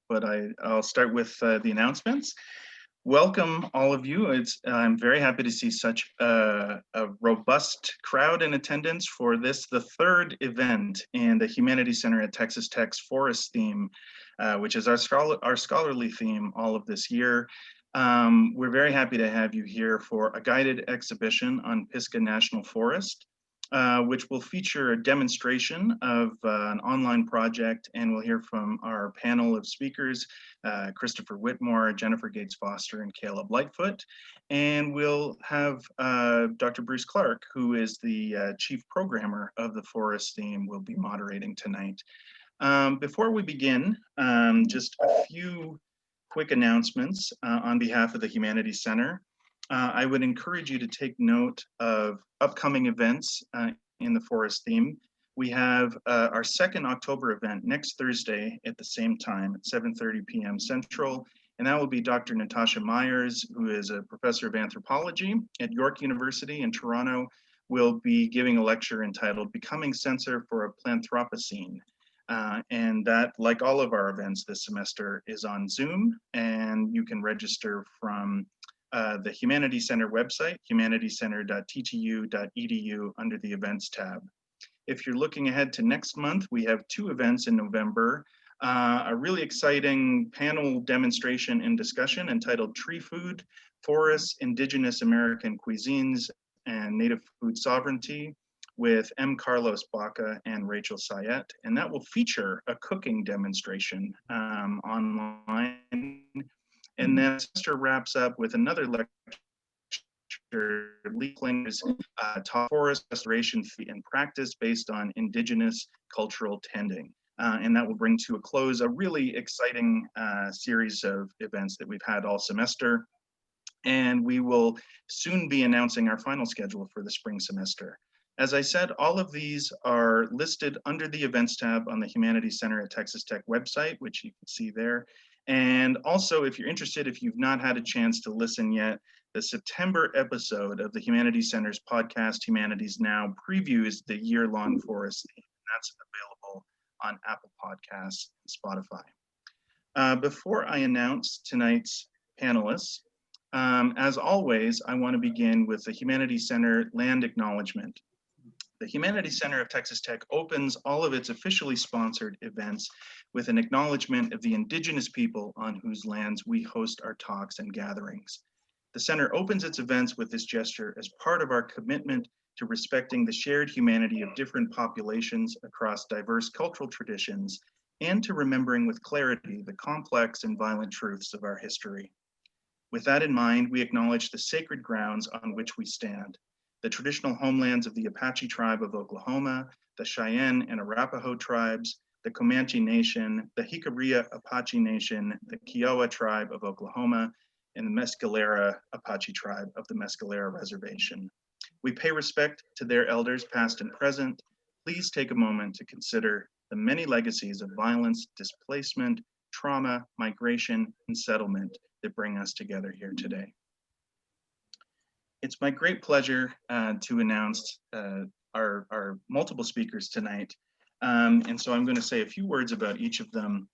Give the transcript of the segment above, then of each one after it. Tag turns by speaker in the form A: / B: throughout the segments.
A: but I'll start with the announcements. Welcome all of you. I'm very happy to see such a robust crowd in attendance for the third event in the Humanities Center at Texas Tech's Forest theme, which is our scholarly theme all of this year. We're very happy to have you here for a guided exhibition on Pisgah National Forest, which will feature a demonstration of an online project, and we'll hear from our panel of speakers, Christopher Witmore, Jennifer Gates Foster, and Caleb Lightfoot. And we'll have Dr. Bruce Clark, who is the chief programmer of the Forest theme, will be moderating tonight. Before we begin, just a few quick announcements on behalf of the Humanities Center. I would encourage you to take note of upcoming events in the Forest theme. We have our second October event next Thursday at the same time at 7:30 p.m. Central, and that will be Dr. Natasha Myers, who is a professor of anthropology at York University in Toronto, will be giving a lecture entitled Becoming Censor for a Planthropocene. And that, like all of our events this semester, is on Zoom, and you can register from the Humanities Center website, humanitiescenter.ttu.edu under the Events tab. If you're looking ahead to next month, we have two events in November. A really exciting panel demonstration and discussion entitled Tree Food, Forests, Indigenous American Cuisines, and Native Food Sovereignty with M. Carlos Baca and Rachel Sayet. And that will feature a cooking demonstration online. And then the semester wraps up with another lecture, Lee Klinger's Top Forest Restoration and Practice based on Indigenous Cultural Tending. And that will bring to a close a really exciting series of events that we've had all semester. And we will soon be announcing our final schedule for the spring semester. As I said, all of these are listed under the Events tab on the Humanities Center at Texas Tech website, which you can see there. And also, if you're interested, if you've not had a chance to listen yet, the September episode of the Humanities Center's podcast, Humanities Now, previews the year-long forest theme. That's available on Apple Podcasts and Spotify. Before I announce tonight's panelists, as always, I want to begin with the Humanities Center land acknowledgement. The Humanities Center of Texas Tech opens all of its officially sponsored events with an acknowledgement of the indigenous people on whose lands we host our talks and gatherings. The center opens its events with this gesture as part of our commitment to respecting the shared humanity of different populations across diverse cultural traditions and to remembering with clarity the complex and violent truths of our history. With that in mind, we acknowledge the sacred grounds on which we stand, the traditional homelands of the Apache tribe of Oklahoma, the Cheyenne and Arapaho tribes, the Comanche Nation, the Jicarilla Apache Nation, the Kiowa tribe of Oklahoma, and the Mescalera Apache tribe of the Mescalera Reservation. We pay respect to their elders past and present. Please take a moment to consider the many legacies of violence, displacement, trauma, migration, and settlement that bring us together here today. It's my great pleasure to announce our multiple speakers tonight. And so I'm going to say a few words about each of them.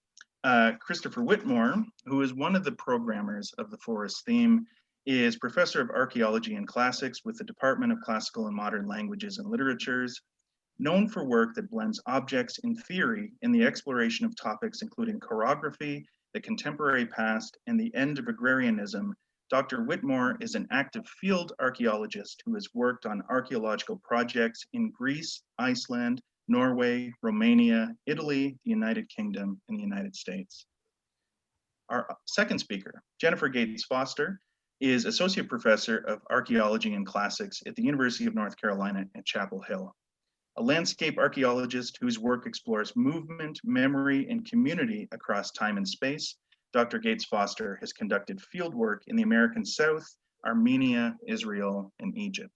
A: Christopher Witmore, who is one of the programmers of the Forest theme, is professor of archaeology and classics with the Department of Classical and Modern Languages and Literatures, known for work that blends objects in theory in the exploration of topics including chorography, the contemporary past, and the end of agrarianism. Dr. Witmore is an active field archaeologist who has worked on archaeological projects in Greece, Iceland, Norway, Romania, Italy, the United Kingdom, and the United States. Our second speaker, Jennifer Gates Foster, is Associate Professor of Archaeology and Classics at the University of North Carolina at Chapel Hill. A landscape archaeologist whose work explores movement, memory, and community across time and space, Dr. Gates Foster has conducted field work in the American South, Armenia, Israel, and Egypt.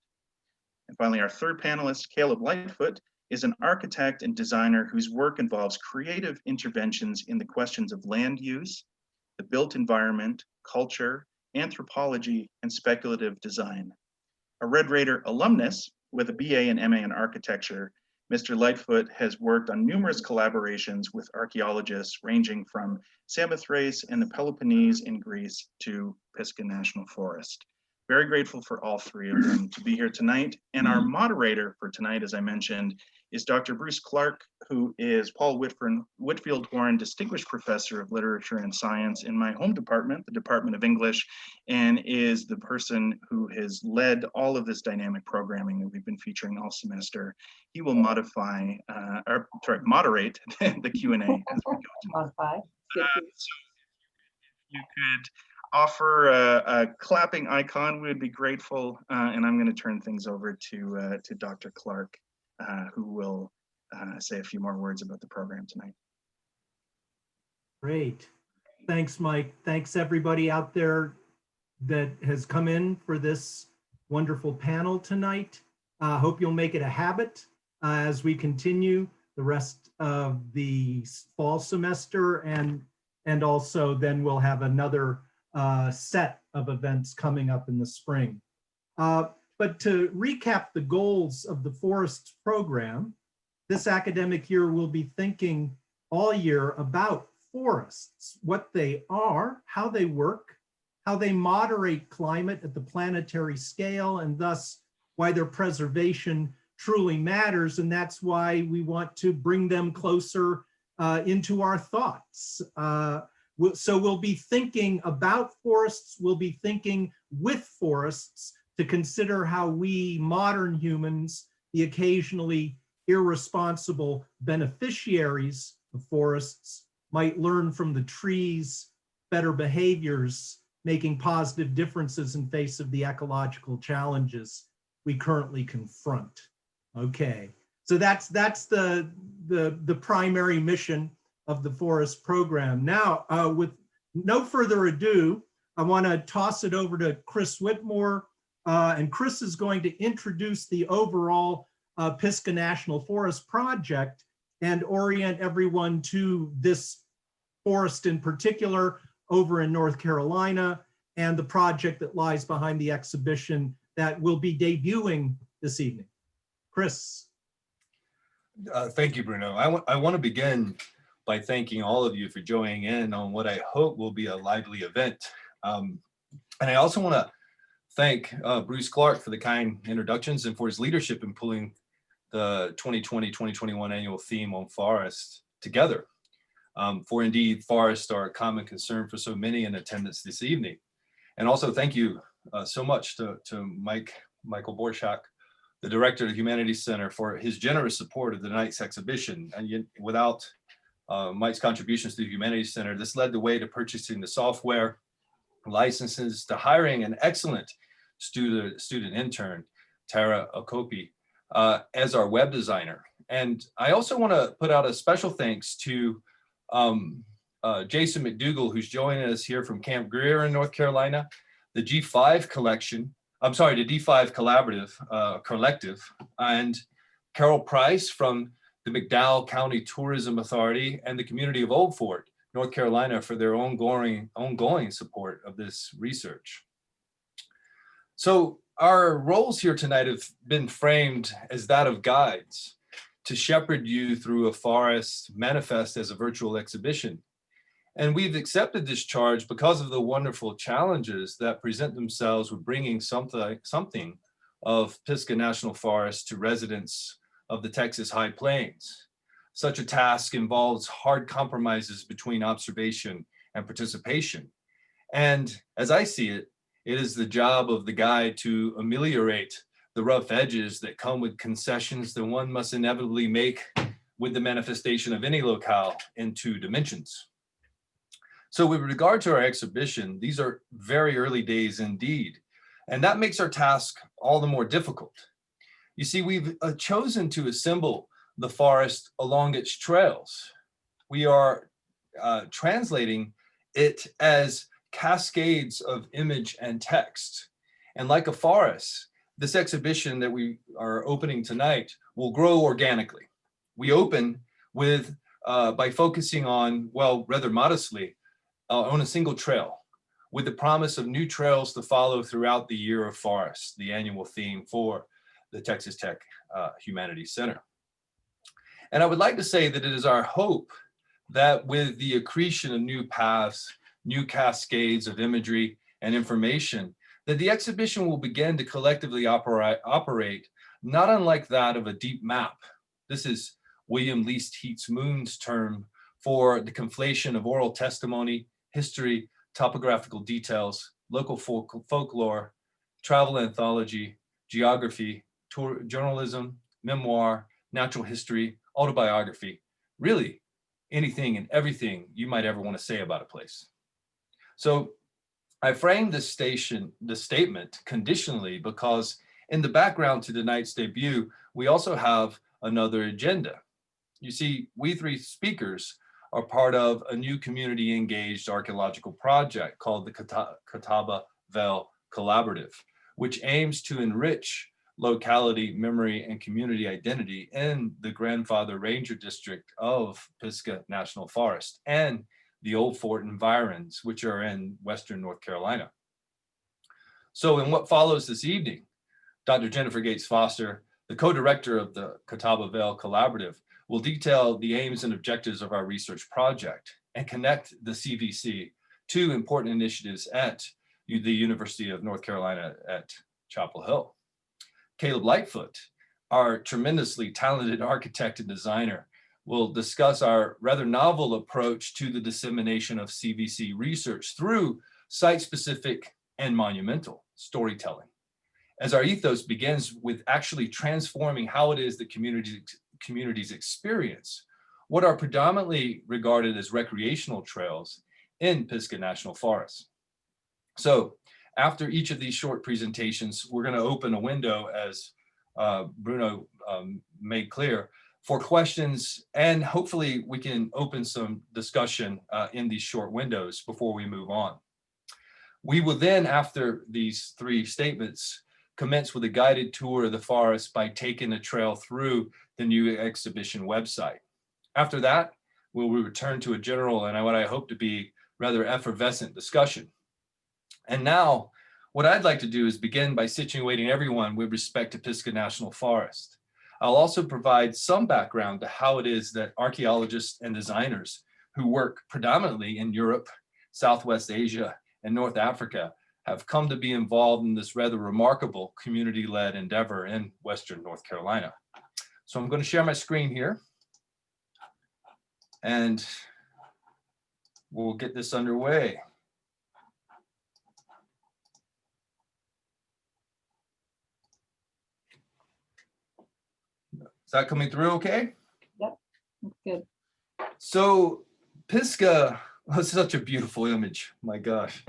A: And finally, our third panelist, Caleb Lightfoot, is an architect and designer whose work involves creative interventions in the questions of land use, the built environment, culture, anthropology, and speculative design. A Red Raider alumnus with a BA and MA in architecture, Mr. Lightfoot has worked on numerous collaborations with archaeologists ranging from Samothrace and the Peloponnese in Greece to Pisgah National Forest. Very grateful for all three of them to be here tonight. And our moderator for tonight, as I mentioned, is Dr. Bruce Clark, who is Paul Whitfield Horn Distinguished Professor of Literature and Science in my home department, the Department of English, and is the person who has led all of this dynamic programming that we've been featuring all semester. He will moderate the Q&A as we go tonight. So you could offer a clapping icon, we would be grateful. And I'm going to turn things over to Dr. Clark, who will say a few more words about the program tonight.
B: Great. Thanks, Mike. Thanks everybody out there that has come in for this wonderful panel tonight. Hope you'll make it a habit as we continue the rest of the fall semester, and also then we'll have another set of events coming up in the spring. But to recap the goals of the Forest program, this academic year we'll be thinking all year about forests, what they are, how they work, how they moderate climate at the planetary scale, and thus why their preservation truly matters. And that's why we want to bring them closer into our thoughts. So we'll be thinking about forests, we'll be thinking with forests to consider how we modern humans, the occasionally irresponsible beneficiaries of forests, might learn from the trees better behaviors, making positive differences in face of the ecological challenges we currently confront. Okay, so that's the primary mission of the Forest program. Now, with no further ado, I want to toss it over to Chris Witmore, and Chris is going to introduce the overall Pisgah National Forest project and orient everyone to this forest in particular over in North Carolina and the project that lies behind the exhibition that will be debuting this evening. Chris.
C: Thank you, Bruno. I want to begin by thanking all of you for joining in on what I hope will be a lively event. And I also want to thank Bruce Clark for the kind introductions and for his leadership in pulling the 2020-2021 annual theme on forest together. For indeed, forests are a common concern for so many in attendance this evening. And also thank you so much to Michael Borchak, the director of the Humanities Center, for his generous support of the night's exhibition. And without Mike's contributions to the Humanities Center, this led the way to purchasing the software, licenses, to hiring an excellent student intern, Tara Okopi, as our web designer. And I also want to put out a special thanks to Jason McDougall, who's joining us here from Camp Greer in North Carolina, the G5 collection, I'm sorry, the D5 Collaborative Collective, and Carol Price from the McDowell County Tourism Authority and the community of Old Fort, North Carolina, for their ongoing support of this research. So our roles here tonight have been framed as that of guides to shepherd you through a forest manifest as a virtual exhibition. And we've accepted this charge because of the wonderful challenges that present themselves with bringing something of Pisgah National Forest to residents of the Texas High Plains. Such a task involves hard compromises between observation and participation. And as I see it, it is the job of the guide to ameliorate the rough edges that come with concessions that one must inevitably make with the manifestation of any locale in two dimensions. So with regard to our exhibition, these are very early days indeed, and that makes our task all the more difficult. You see, we've chosen to assemble the forest along its trails. We are translating it as cascades of image and text. And like a forest, this exhibition that we are opening tonight will grow organically. We open with, by focusing on, well, rather modestly, on a single trail, with the promise of new trails to follow throughout the year of forest, the annual theme for the Texas Tech Humanities Center. And I would like to say that it is our hope that with the accretion of new paths, new cascades of imagery and information, that the exhibition will begin to collectively operate not unlike that of a deep map. This is William Least Heat's Moon's term for the conflation of oral testimony, history, topographical details, local folklore, travel anthology, geography, journalism, memoir, natural history, autobiography, really anything and everything you might ever want to say about a place. So I framed this statement conditionally because in the background to tonight's debut, we also have another agenda. You see, we three speakers are part of a new community engaged archaeological project called the Catawba Vale Collaborative, which aims to enrich locality, memory, and community identity in the grandfather ranger district of Pisgah National Forest and the Old Fort environs, which are in Western North Carolina. So in what follows this evening, Dr. Jennifer Gates Foster, the co-director of the Catawba Vale Collaborative, will detail the aims and objectives of our research project and connect the CVC to important initiatives at the University of North Carolina at Chapel Hill. Caleb Lightfoot, our tremendously talented architect and designer, will discuss our rather novel approach to the dissemination of CVC research through site-specific and monumental storytelling. As our ethos begins with actually transforming how it is that communities experience what are predominantly regarded as recreational trails in Pisgah National Forest. So after each of these short presentations, we're going to open a window, as Bruno made clear, for questions, and hopefully we can open some discussion in these short windows before we move on. We will then, after these three statements, commence with a guided tour of the forest by taking a trail through the new exhibition website. After that, we'll return to a general and what I hope to be rather effervescent discussion. And now, what I'd like to do is begin by situating everyone with respect to Pisgah National Forest. I'll also provide some background to how it is that archaeologists and designers who work predominantly in Europe, Southwest Asia, and North Africa have come to be involved in this rather remarkable community-led endeavor in Western North Carolina. So I'm going to share my screen here, and we'll get this underway. Is that coming through okay?
D: Yep, that's good.
C: So Pisgah, that's such a beautiful image, my gosh.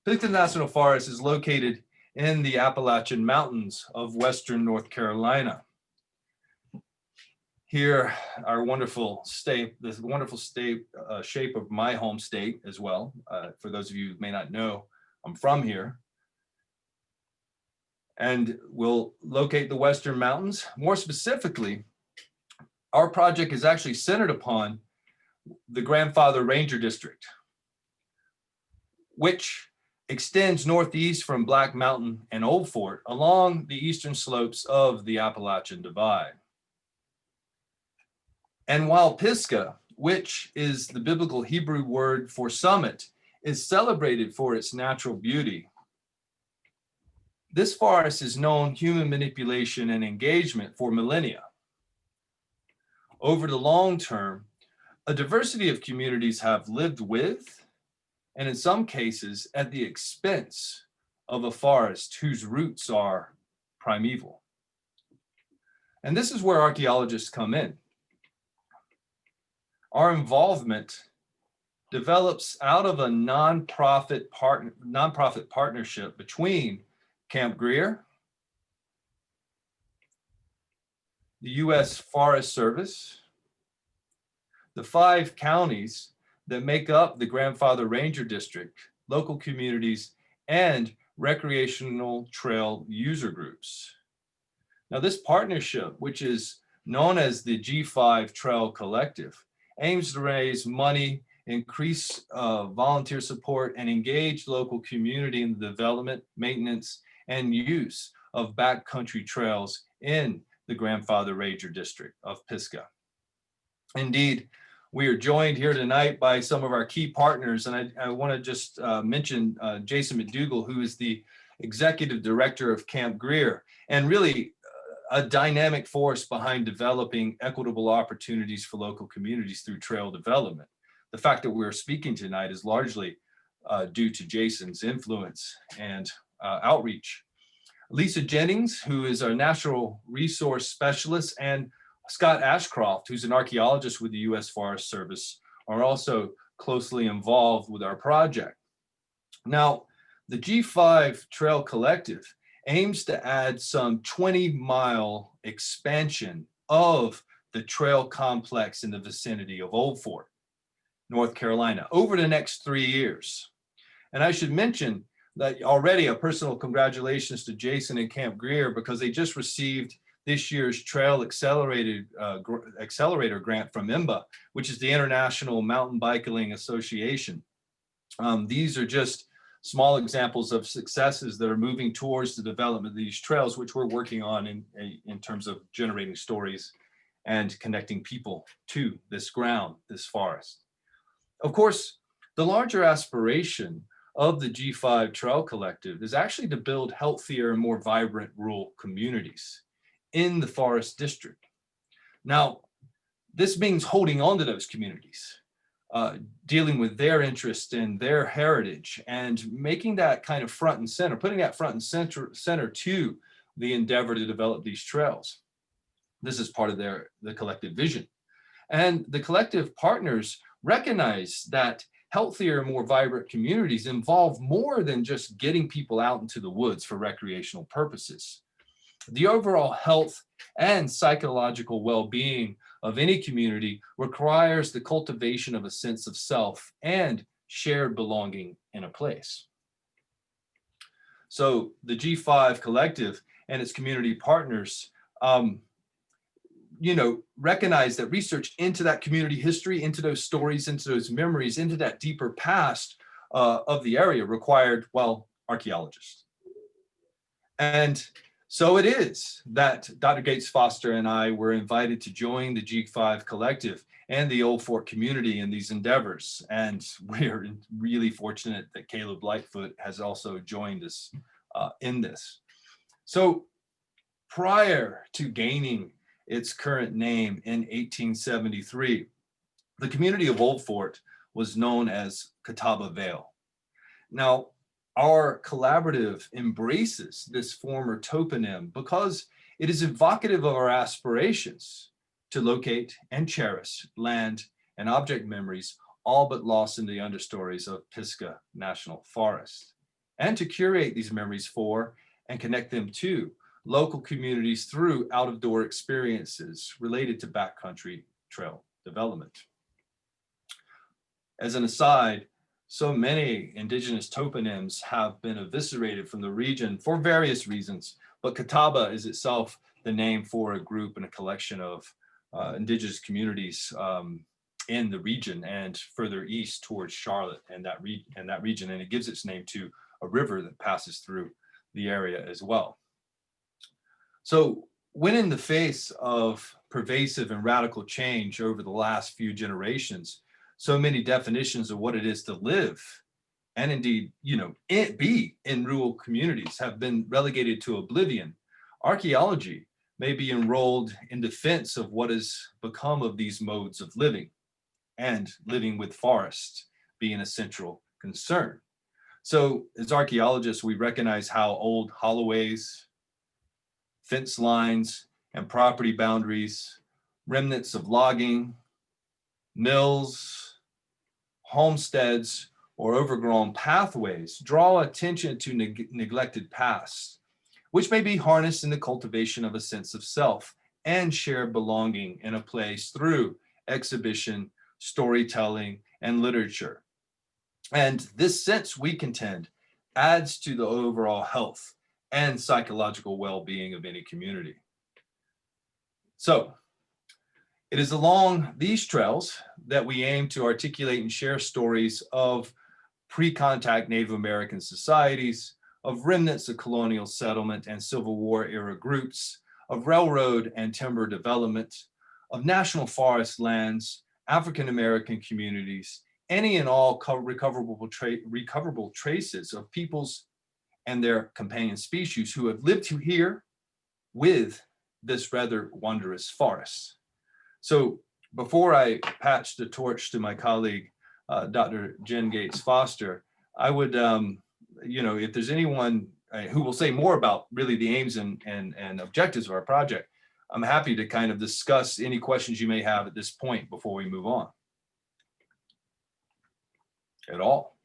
C: Pisgah National Forest is located in the Appalachian Mountains of Western North Carolina. Here, our wonderful state, this wonderful state shape of my home state as well. For those of you who may not know, I'm from here. And we'll locate the Western Mountains. More specifically, our project is actually centered upon the Grandfather Ranger District, which extends northeast from Black Mountain and Old Fort along the eastern slopes of the Appalachian Divide. And while Pisgah, which is the biblical Hebrew word for summit, is celebrated for its natural beauty, this forest has known human manipulation and engagement for millennia. Over the long term, a diversity of communities have lived with, and in some cases, at the expense of a forest whose roots are primeval. And this is where archaeologists come in. Our involvement develops out of a nonprofit partnership between Camp Greer, the U.S. Forest Service, the 5 counties that make up the Grandfather Ranger District, local communities, and recreational trail user groups. Now, this partnership, which is known as the G5 Trail Collective, aims to raise money, increase volunteer support, and engage local community in the development, maintenance, and use of backcountry trails in the grandfather ranger district of Pisgah. Indeed, we are joined here tonight by some of our key partners, and I want to just mention Jason McDougall, who is the executive director of Camp Greer, and really a dynamic force behind developing equitable opportunities for local communities through trail development. The fact that we're speaking tonight is largely due to Jason's influence and outreach. Lisa Jennings, who is our natural resource specialist, and Scott Ashcroft, who's an archaeologist with the U.S. Forest Service, are also closely involved with our project. Now, the G5 Trail Collective aims to add some 20-mile expansion of the trail complex in the vicinity of Old Fort, North Carolina, over the next 3 years. And I should mention that already a personal congratulations to Jason and Camp Greer, because they just received this year's Trail Accelerator grant from IMBA, which is the International Mountain Bicycling Association. These are just small examples of successes that are moving towards the development of these trails, which we're working on in terms of generating stories and connecting people to this ground, this forest. Of course, the larger aspiration of the G5 Trail Collective is actually to build healthier and more vibrant rural communities in the forest district. Now, this means holding on to those communities, dealing with their interest and their heritage, and making that kind of front and center, putting that front and center to the endeavor to develop these trails. This is part of the collective vision. And the collective partners recognize that healthier, more vibrant communities involve more than just getting people out into the woods for recreational purposes. The overall health and psychological well-being of any community requires the cultivation of a sense of self and shared belonging in a place. So the G5 Collective and its community partners recognize that research into that community history, into those stories, into those memories, into that deeper past of the area required, well, archaeologists. And so it is that Dr. Gates Foster and I were invited to join the G5 Collective and the Old Fort community in these endeavors. And we're really fortunate that Caleb Lightfoot has also joined us in this. So prior to gaining its current name in 1873, the community of Old Fort was known as Catawba Vale. Now, our collaborative embraces this former toponym because it is evocative of our aspirations to locate and cherish land and object memories, all but lost in the understories of Pisgah National Forest, and to curate these memories for and connect them to local communities through out-of-door experiences related to backcountry trail development. As an aside, so many indigenous toponyms have been eviscerated from the region for various reasons, but Catawba is itself the name for a group and a collection of indigenous communities in the region and further east towards Charlotte and that region, and it gives its name to a river that passes through the area as well. So when in the face of pervasive and radical change over the last few generations, so many definitions of what it is to live and indeed, be in rural communities have been relegated to oblivion, archaeology may be enrolled in defense of what has become of these modes of living, and living with forests being a central concern. So as archaeologists, we recognize how old holloways, fence lines, and property boundaries, remnants of logging, mills, homesteads, or overgrown pathways draw attention to neglected pasts, which may be harnessed in the cultivation of a sense of self and shared belonging in a place through exhibition, storytelling, and literature. And this sense, we contend, adds to the overall health and psychological well-being of any community. So, it is along these trails that we aim to articulate and share stories of pre-contact Native American societies, of remnants of colonial settlement and Civil War era groups, of railroad and timber development, of national forest lands, African American communities, any and all recoverable traces of peoples and their companion species who have lived here with this rather wondrous forest. So before I pass the torch to my colleague, Dr. Jen Gates Foster, I would, if there's anyone who will say more about really the aims and objectives of our project, I'm happy to kind of discuss any questions you may have at this point before we move on. At all.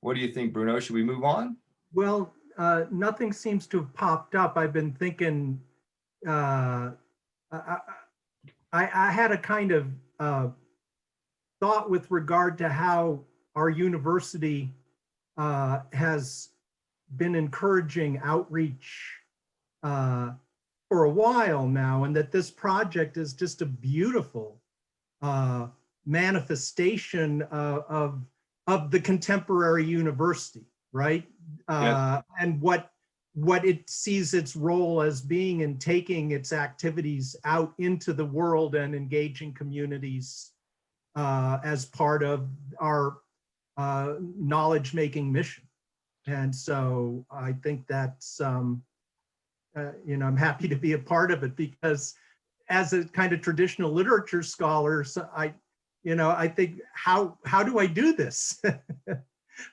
C: What do you think, Bruno? Should we move on?
B: Well, nothing seems to have popped up. I've been thinking, I had a kind of thought with regard to how our university has been encouraging outreach for a while now, and that this project is just a beautiful manifestation of the contemporary university, right?
C: Yes.
B: And what it sees its role as being in taking its activities out into the world and engaging communities as part of our knowledge-making mission. And so I think that's, I'm happy to be a part of it, because as a kind of traditional literature scholar, so I think, how do I do this?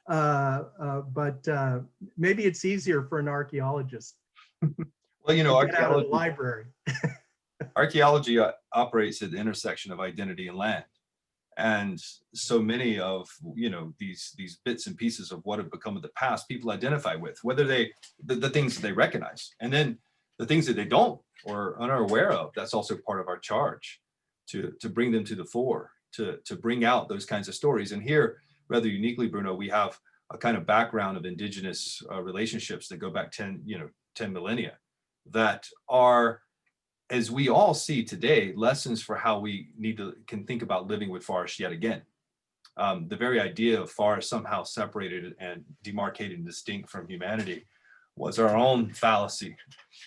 B: But maybe it's easier for an archaeologist.
C: Well,
B: Get out of the
C: archaeology,
B: library.
C: archaeology operates at the intersection of identity and land. And so many of, these bits and pieces of what have become of the past, people identify with, whether the things that they recognize, and then the things that they don't or are unaware of. That's also part of our charge, to bring them to the fore, to bring out those kinds of stories. And here, rather uniquely, Bruno, we have a kind of background of indigenous relationships that go back 10 millennia, that are, as we all see today, lessons for how we can think about living with forests yet again. The very idea of forest somehow separated and demarcated and distinct from humanity was our own fallacy,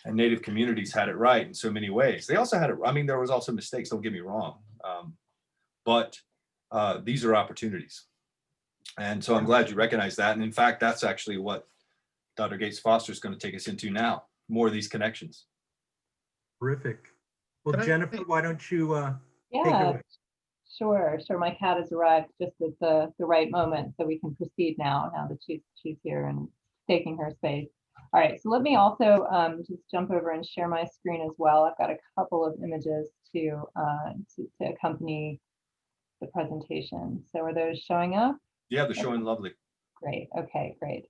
C: and Native communities had it right in so many ways. They also had it, there was also mistakes, don't get me wrong, but these are opportunities. And so I'm glad you recognize that. And in fact, that's actually what Dr. Gates Foster is going to take us into now, more of these connections.
B: Terrific. Well, Jennifer, why don't you take it
D: Yeah,
B: away?
D: sure. My cat has arrived just at the right moment, so we can proceed now that she's here and taking her space. All right, so let me also just jump over and share my screen as well. I've got a couple of images to accompany the presentation. So are those showing up?
C: Yeah, they're showing lovely.
D: Great. Okay, great.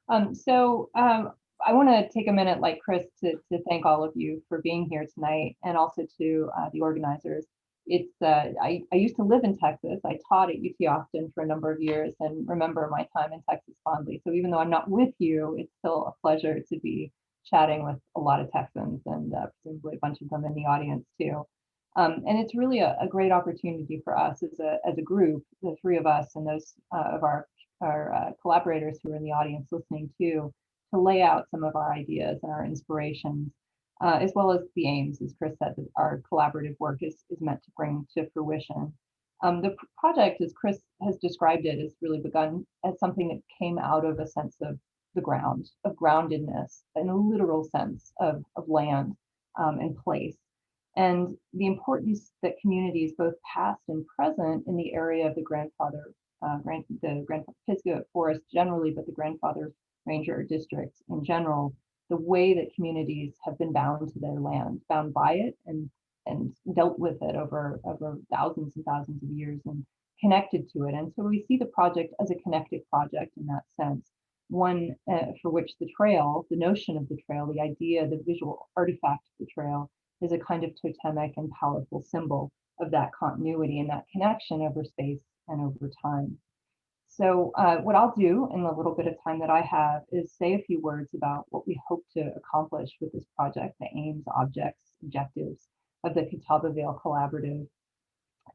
D: I want to take a minute, like Chris, to thank all of you for being here tonight, and also to the organizers. It's I used to live in Texas. I taught at UT Austin for a number of years and remember my time in Texas fondly. So even though I'm not with you, it's still a pleasure to be chatting with a lot of Texans, and presumably a bunch of them in the audience too. And it's really a great opportunity for us as a group, the three of us and those of our collaborators who are in the audience listening too, to lay out some of our ideas and our inspirations, as well as the aims, as Chris said, that our collaborative work is meant to bring to fruition. The project, as Chris has described it, has really begun as something that came out of a sense of the ground, of groundedness, in a literal sense of land and place. And the importance that communities, both past and present, in the area of the Pisgah Forest generally, but the grandfather ranger districts in general, the way that communities have been bound to their land, bound by it, and dealt with it over thousands and thousands of years, and connected to it. And so we see the project as a connected project in that sense, one for which the trail, the notion of the trail, the idea, the visual artifact of the trail, is a kind of totemic and powerful symbol of that continuity and that connection over space and over time. So what I'll do in the little bit of time that I have is say a few words about what we hope to accomplish with this project, the aims, objectives of the Catawba Vale Collaborative,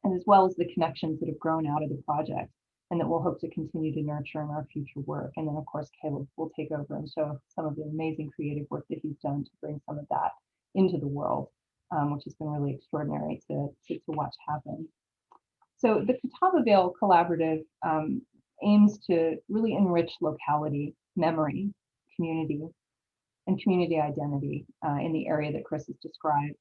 D: and as well as the connections that have grown out of the project. and that we'll hope to continue to nurture in our future work. And then of course, Caleb will take over and show some of the amazing creative work that he's done to bring some of that into the world, which has been really extraordinary to watch happen. So the Catawba Vale Collaborative aims to really enrich locality, memory, community, and community identity in the area that Chris has described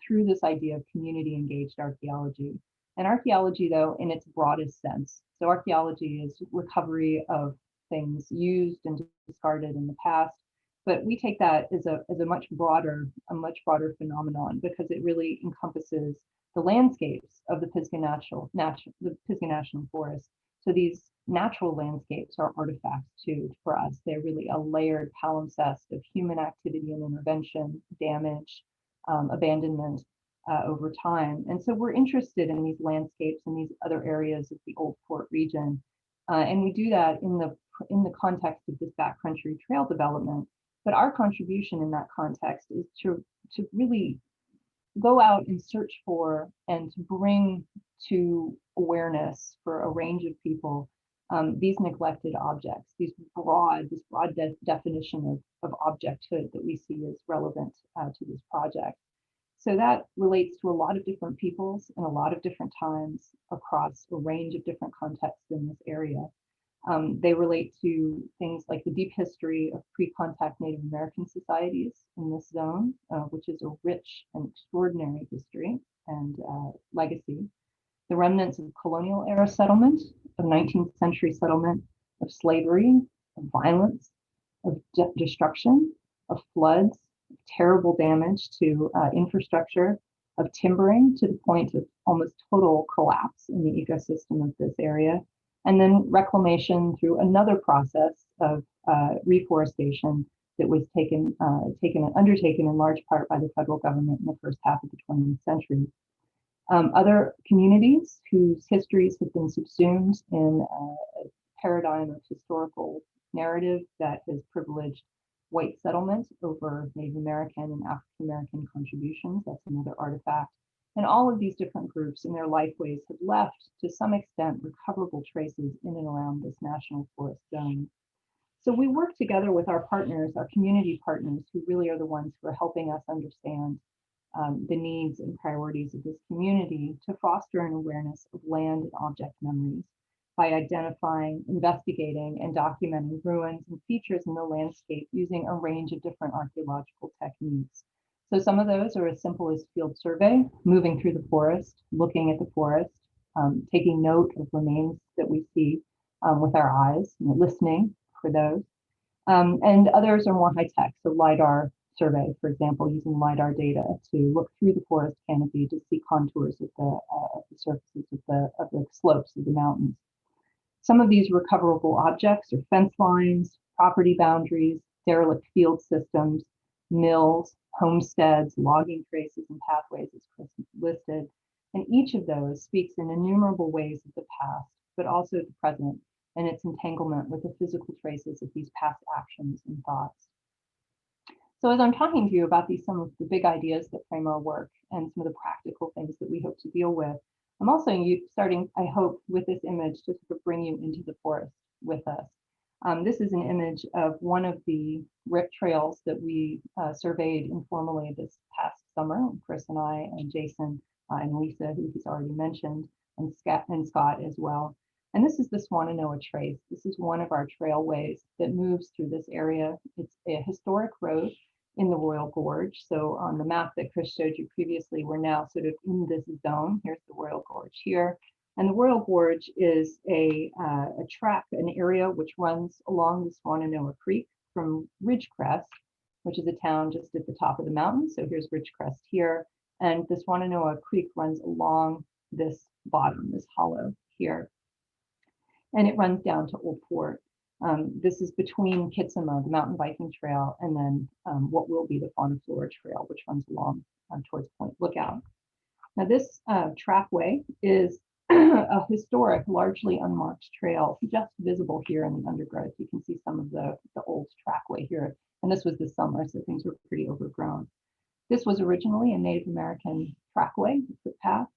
D: through this idea of community engaged archaeology. And archaeology, though, in its broadest sense. So archaeology is recovery of things used and discarded in the past, but we take that as a much broader phenomenon, because it really encompasses the landscapes of the Pisgah National Forest. So these natural landscapes are artifacts too for us. They're really a layered palimpsest of human activity and intervention, damage, abandonment over time. And so we're interested in these landscapes and these other areas of the Old Port region. And we do that in the context of this backcountry trail development. But our contribution in that context is to really go out and search for and to bring to awareness for a range of people these neglected objects, this broad definition of objecthood that we see as relevant to this project. So that relates to a lot of different peoples and a lot of different times across a range of different contexts in this area. They relate to things like the deep history of pre-contact Native American societies in this zone, which is a rich and extraordinary history and legacy. The remnants of colonial era settlement, of 19th century settlement, of slavery, of violence, of destruction, of floods, of terrible damage to infrastructure, of timbering to the point of almost total collapse in the ecosystem of this area, and then reclamation through another process of reforestation that was undertaken in large part by the federal government in the first half of the 20th century. Other communities whose histories have been subsumed in a paradigm of historical narrative that has privileged white settlement over Native American and African American contributions. That's another artifact. And all of these different groups in their lifeways have left, to some extent, recoverable traces in and around this national forest zone. So we work together with our partners, our community partners, who really are the ones who are helping us understand the needs and priorities of this community, to foster an awareness of land and object memories by identifying, investigating, and documenting ruins and features in the landscape using a range of different archaeological techniques. So some of those are as simple as field survey, moving through the forest, looking at the forest, taking note of remains that we see with our eyes, listening for those. And others are more high tech, so LiDAR survey, for example, using LiDAR data to look through the forest canopy to see contours of the surfaces of the slopes of the mountains. Some of these recoverable objects are fence lines, property boundaries, derelict field systems, mills, homesteads, logging traces, and pathways, as Chris listed. And each of those speaks in innumerable ways of the past, but also the present and its entanglement with the physical traces of these past actions and thoughts. So as I'm talking to you about some of the big ideas that frame our work and some of the practical things that we hope to deal with, I'm also starting, I hope, with this image to sort of bring you into the forest with us. This is an image of one of the RIP trails that we surveyed informally this past summer. Chris and I and Jason and Lisa, who he's already mentioned, and Scott as well. And this is the Swannanoa Trace. This is one of our trailways that moves through this area. It's a historic road in the Royal Gorge. So on the map that Chris showed you previously, we're now sort of in this zone. Here's the Royal Gorge here. And the Royal Gorge is a track, an area which runs along the Swannanoa Creek from Ridgecrest, which is a town just at the top of the mountain. So here's Ridgecrest here. And the Swannanoa Creek runs along this bottom, this hollow here. And it runs down to Old Port. This is between Kitsima, the mountain biking trail, and then what will be the Fauna Flora Trail, which runs along towards Point Lookout. Now this trackway is a historic, largely unmarked trail, just visible here in the undergrowth. You can see some of the old trackway here. And this was the summer, so things were pretty overgrown. This was originally a Native American trackway, footpath.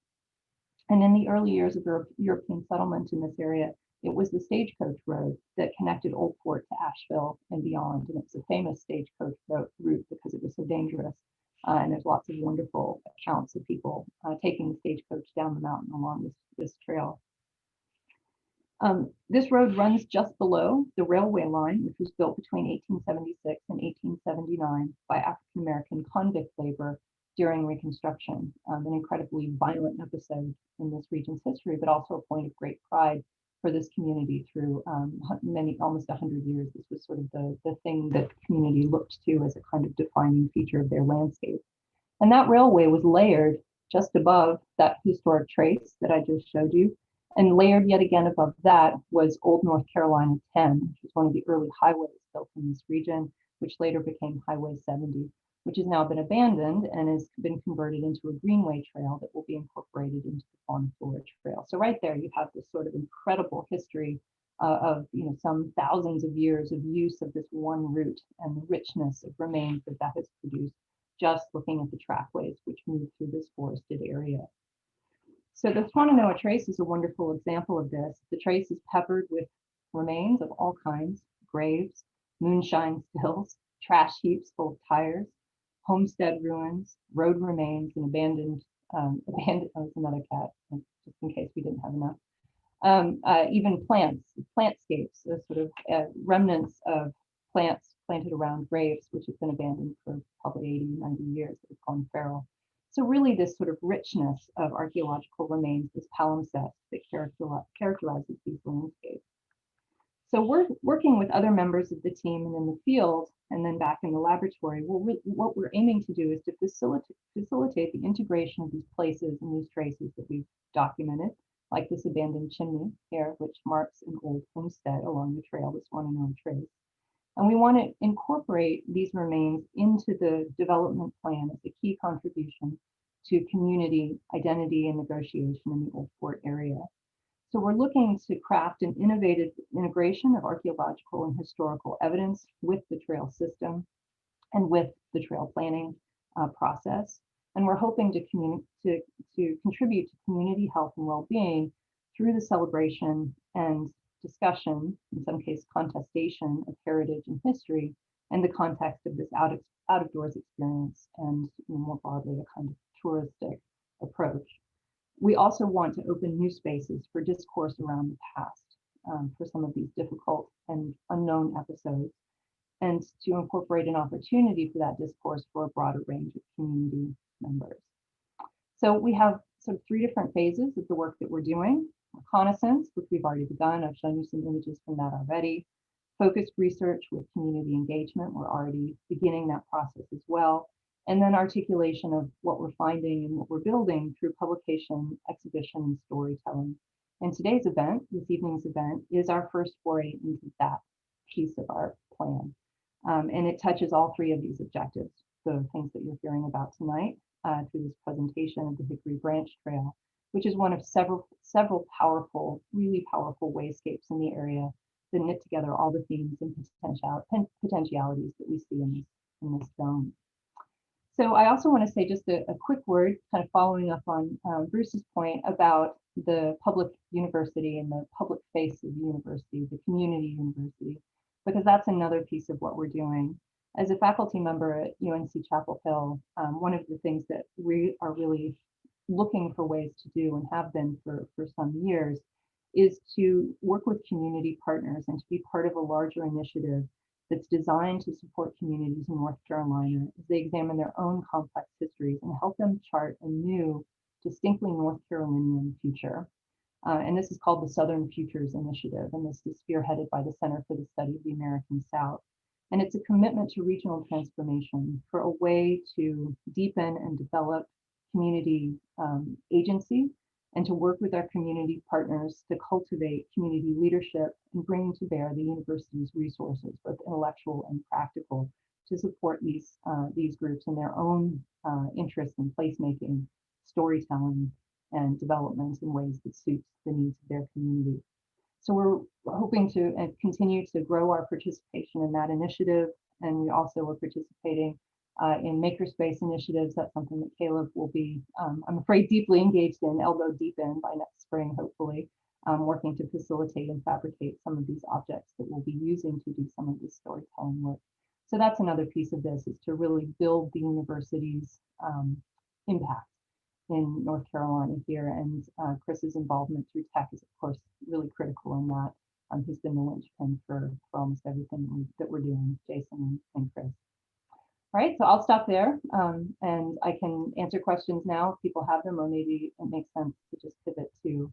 D: And in the early years of European settlement in this area, It was the stagecoach road that connected Old Fort to Asheville and beyond. And it's a famous stagecoach route because it was so dangerous. And there's lots of wonderful accounts of people taking the stagecoach down the mountain along this trail. This road runs just below the railway line, which was built between 1876 and 1879 by African-American convict labor during Reconstruction, an incredibly violent episode in this region's history, but also a point of great pride for this community through almost 100 years. This was sort of the thing that the community looked to as a kind of defining feature of their landscape. And that railway was layered just above that historic trace that I just showed you. And layered yet again above that was Old North Carolina 10, which was one of the early highways built in this region, which later became Highway 70, which has now been abandoned and has been converted into a greenway trail that will be incorporated into the Fauna Flora Trail. So right there, you have this sort of incredible history of some thousands of years of use of this one route and the richness of remains that has produced just looking at the trackways which move through this forested area. So the Swannanoa Trace is a wonderful example of this. The trace is peppered with remains of all kinds: graves, moonshine stills, trash heaps full of tires, homestead ruins, road remains, and abandoned, oh, it's another cat, just in case we didn't have enough. Even plantscapes, sort of remnants of plants planted around graves, which have been abandoned for probably 80, 90 years, that have gone feral. So really this sort of richness of archaeological remains, this palimpsest that characterizes these landscapes. So we're working with other members of the team and in the field and then back in the laboratory. What we're aiming to do is to facilitate the integration of these places and these traces that we've documented, like this abandoned chimney here, which marks an old homestead along the trail, this Swannanoa Trace. And we want to incorporate these remains into the development plan as a key contribution to community identity and negotiation in the Old Fort area. So we're looking to craft an innovative integration of archaeological and historical evidence with the trail system and with the trail planning process. And we're hoping to contribute to community health and well-being through the celebration and discussion, in some case contestation, of heritage and history, and the context of this out-of-doors experience and more broadly a kind of touristic approach. We also want to open new spaces for discourse around the past for some of these difficult and unknown episodes, and to incorporate an opportunity for that discourse for a broader range of community members. So we have sort of three different phases of the work that we're doing. Reconnaissance, which we've already begun. I've shown you some images from that already. Focused research with community engagement. We're already beginning that process as well. And then articulation of what we're finding and what we're building through publication, exhibition, and storytelling. And today's event, this evening's event, is our first foray into that piece of our plan. And it touches all three of these objectives, the things that you're hearing about tonight through this presentation of the Hickory Branch Trail, which is one of several powerful, really powerful wayscapes in the area that knit together all the themes and potentialities that we see in this zone. So I also want to say just a quick word, kind of following up on Bruce's point about the public university and the public face of the university, the community university, because that's another piece of what we're doing. As a faculty member at UNC Chapel Hill, one of the things that we are really looking for ways to do and have been for some years is to work with community partners and to be part of a larger initiative that's designed to support communities in North Carolina as they examine their own complex histories and help them chart a new, distinctly North Carolinian future. And this is called the Southern Futures Initiative, and this is spearheaded by the Center for the Study of the American South. And it's a commitment to regional transformation for a way to deepen and develop community agency and to work with our community partners to cultivate community leadership and bring to bear the university's resources, both intellectual and practical, to support these groups in their own interests in placemaking, storytelling, and development in ways that suits the needs of their community. So we're hoping to continue to grow our participation in that initiative, and we also are participating in makerspace initiatives. That's something that Caleb will be, I'm afraid, deeply engaged in, elbow deep in by next spring, hopefully, working to facilitate and fabricate some of these objects that we'll be using to do some of this storytelling work. So that's another piece of this, is to really build the university's impact in North Carolina here. And Chris's involvement through tech is, of course, really critical in that. He's been the linchpin for almost everything that we're doing, Jason and Chris. All right, so I'll stop there, and I can answer questions now if people have them, or maybe it makes sense to just pivot to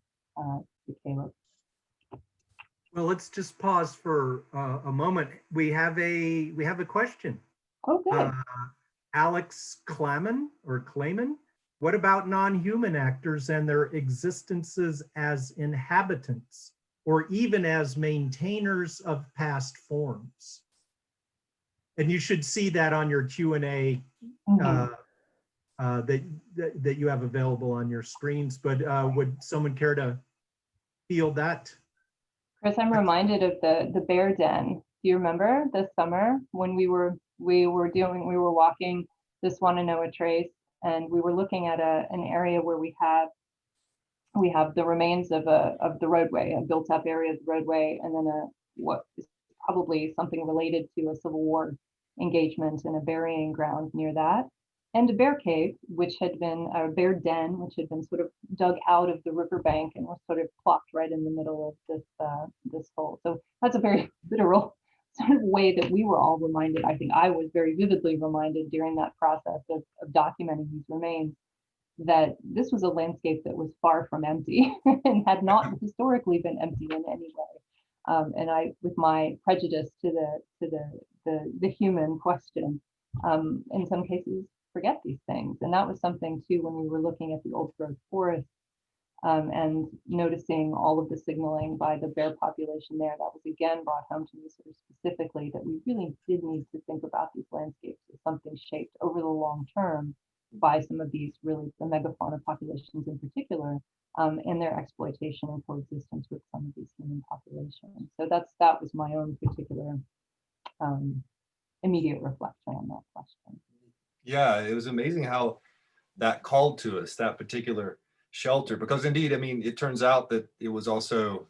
D: Caleb.
B: Well, let's just pause for a moment. We have a question.
D: Oh, good.
B: Alex Clayman, what about non-human actors and their existences as inhabitants, or even as maintainers of past forms? And you should see that on your Q&A that you have available on your screens. But would someone care to field that?
D: Chris, I'm reminded of the bear den. Do you remember this summer when we were walking this Wananoa Trace, and we were looking at an area where we have the remains of the roadway, a built up area of the roadway, and then what is probably something related to a Civil War engagement and a burying ground near that, and a bear cave, which had been a bear den, which had been sort of dug out of the riverbank and was sort of plopped right in the middle of this hole. So that's a very literal sort of way that we were all reminded. I think I was very vividly reminded during that process of documenting these remains, that this was a landscape that was far from empty and had not historically been empty in any way. And I, with my prejudice to the human question, in some cases forget these things. And that was something too when we were looking at the old growth forest and noticing all of the signaling by the bear population there. That was again brought home to me sort of specifically that we really did need to think about these landscapes as something shaped over the long term by some of these really the megafauna populations in particular, and their exploitation and coexistence with some of these human populations. So that was my own particular immediate reflection on that question.
C: Yeah, it was amazing how that called to us, that particular shelter, because indeed, I mean, it turns out that it was also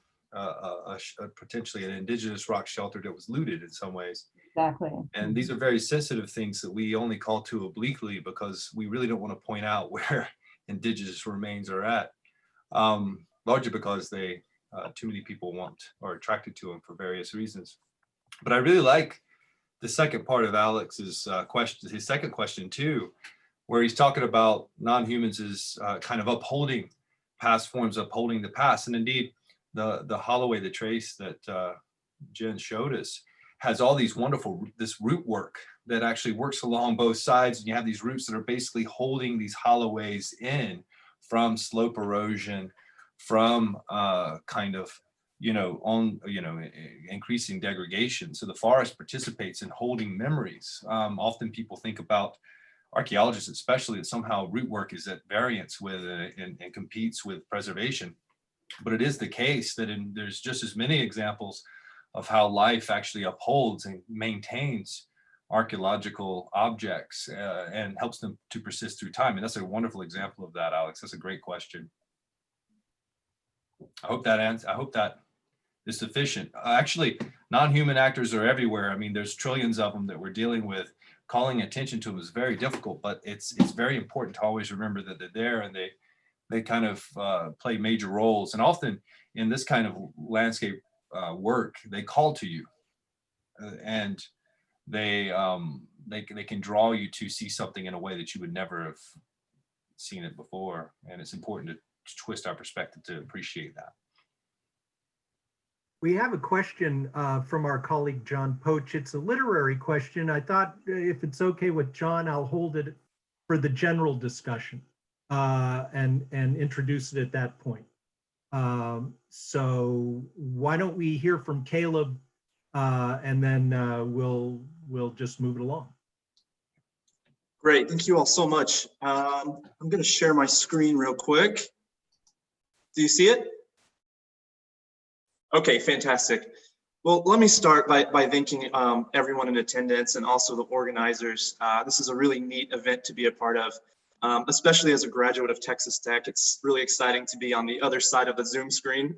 C: potentially an indigenous rock shelter that was looted in some ways.
D: Exactly.
C: And these are very sensitive things that we only call to obliquely because we really don't want to point out where indigenous remains are at, largely because they too many people want or are attracted to them for various reasons. But I really like the second part of Alex's question, his second question too, where he's talking about non-humans as kind of upholding past forms, upholding the past. And indeed, the holloway, the trace that Jen showed us, has all these wonderful, this root work that actually works along both sides. And you have these roots that are basically holding these holloways in from slope erosion, from kind of, increasing degradation. So the forest participates in holding memories. Often people think about, archaeologists especially, that somehow root work is at variance with and competes with preservation. But it is the case that there's just as many examples of how life actually upholds and maintains archaeological objects and helps them to persist through time. And that's a wonderful example of that, Alex. That's a great question. I hope that is sufficient. Actually, non-human actors are everywhere. I mean, there's trillions of them that we're dealing with. Calling attention to them is very difficult, but it's very important to always remember that they're there and they kind of play major roles. And often in this kind of landscape work, they call to you, and they can draw you to see something in a way that you would never have seen it before. And it's important to twist our perspective to appreciate that.
B: We have a question from our colleague, John Poach. It's a literary question. I thought if it's okay with John, I'll hold it for the general discussion and introduce it at that point. So why don't we hear from Caleb and then we'll just move it along.
E: Great, thank you all so much. I'm going to share my screen real quick. Do you see it? Okay, fantastic. Well, let me start by thanking everyone in attendance and also the organizers. This is a really neat event to be a part of. Especially as a graduate of Texas Tech, it's really exciting to be on the other side of the Zoom screen.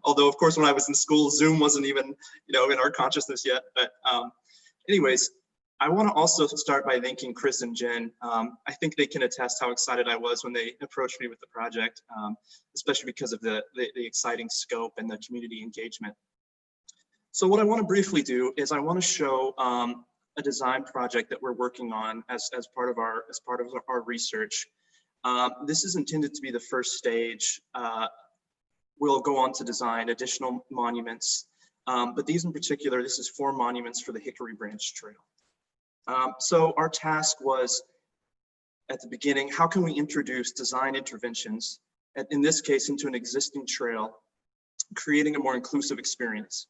E: Although, of course, when I was in school, Zoom wasn't even, in our consciousness yet. But anyways, I want to also start by thanking Chris and Jen. I think they can attest how excited I was when they approached me with the project, especially because of the exciting scope and the community engagement. So what I want to briefly do is I want to show a design project that we're working on as part of our research. This is intended to be the first stage. We'll go on to design additional monuments, but these in particular, this is 4 monuments for the Hickory Branch Trail. So our task was, at the beginning, how can we introduce design interventions, in this case into an existing trail, creating a more inclusive experience,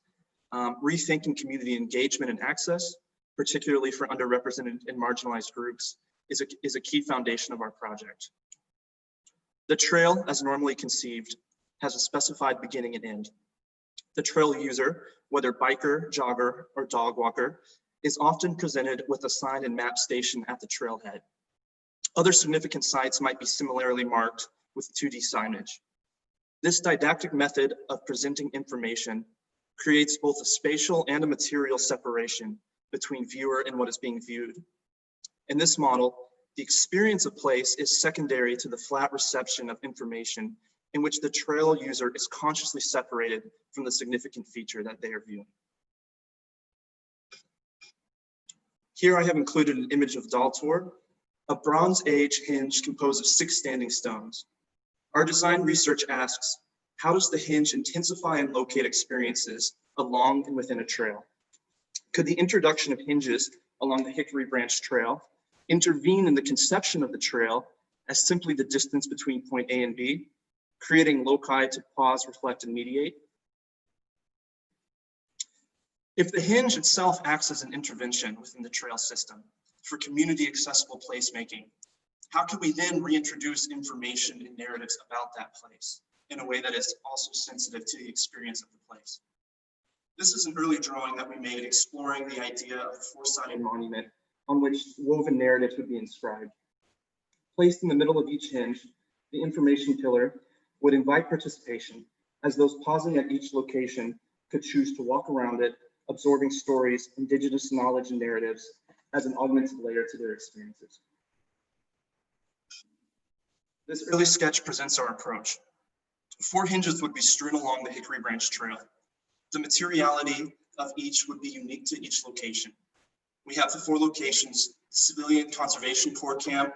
E: rethinking community engagement and access, particularly for underrepresented and marginalized groups, is a key foundation of our project. The trail, as normally conceived, has a specified beginning and end. The trail user, whether biker, jogger, or dog walker, is often presented with a sign and map station at the trailhead. Other significant sites might be similarly marked with 2D signage. This didactic method of presenting information creates both a spatial and a material separation between viewer and what is being viewed. In this model, the experience of place is secondary to the flat reception of information in which the trail user is consciously separated from the significant feature that they are viewing. Here I have included an image of Daltor, a Bronze Age hinge composed of 6 standing stones. Our design research asks, how does the hinge intensify and locate experiences along and within a trail? Could the introduction of hinges along the Hickory Branch Trail intervene in the conception of the trail as simply the distance between point A and B, creating loci to pause, reflect, and mediate? If the hinge itself acts as an intervention within the trail system for community accessible placemaking, how can we then reintroduce information and narratives about that place in a way that is also sensitive to the experience of the place? This is an early drawing that we made exploring the idea of a 4-sided monument on which woven narratives would be inscribed. Placed in the middle of each hinge, the information pillar would invite participation, as those pausing at each location could choose to walk around it, absorbing stories, indigenous knowledge, and narratives as an augmented layer to their experiences. This early sketch presents our approach. 4 hinges would be strewn along the Hickory Branch Trail. The materiality of each would be unique to each location. We have the 4 locations: Civilian Conservation Corps Camp,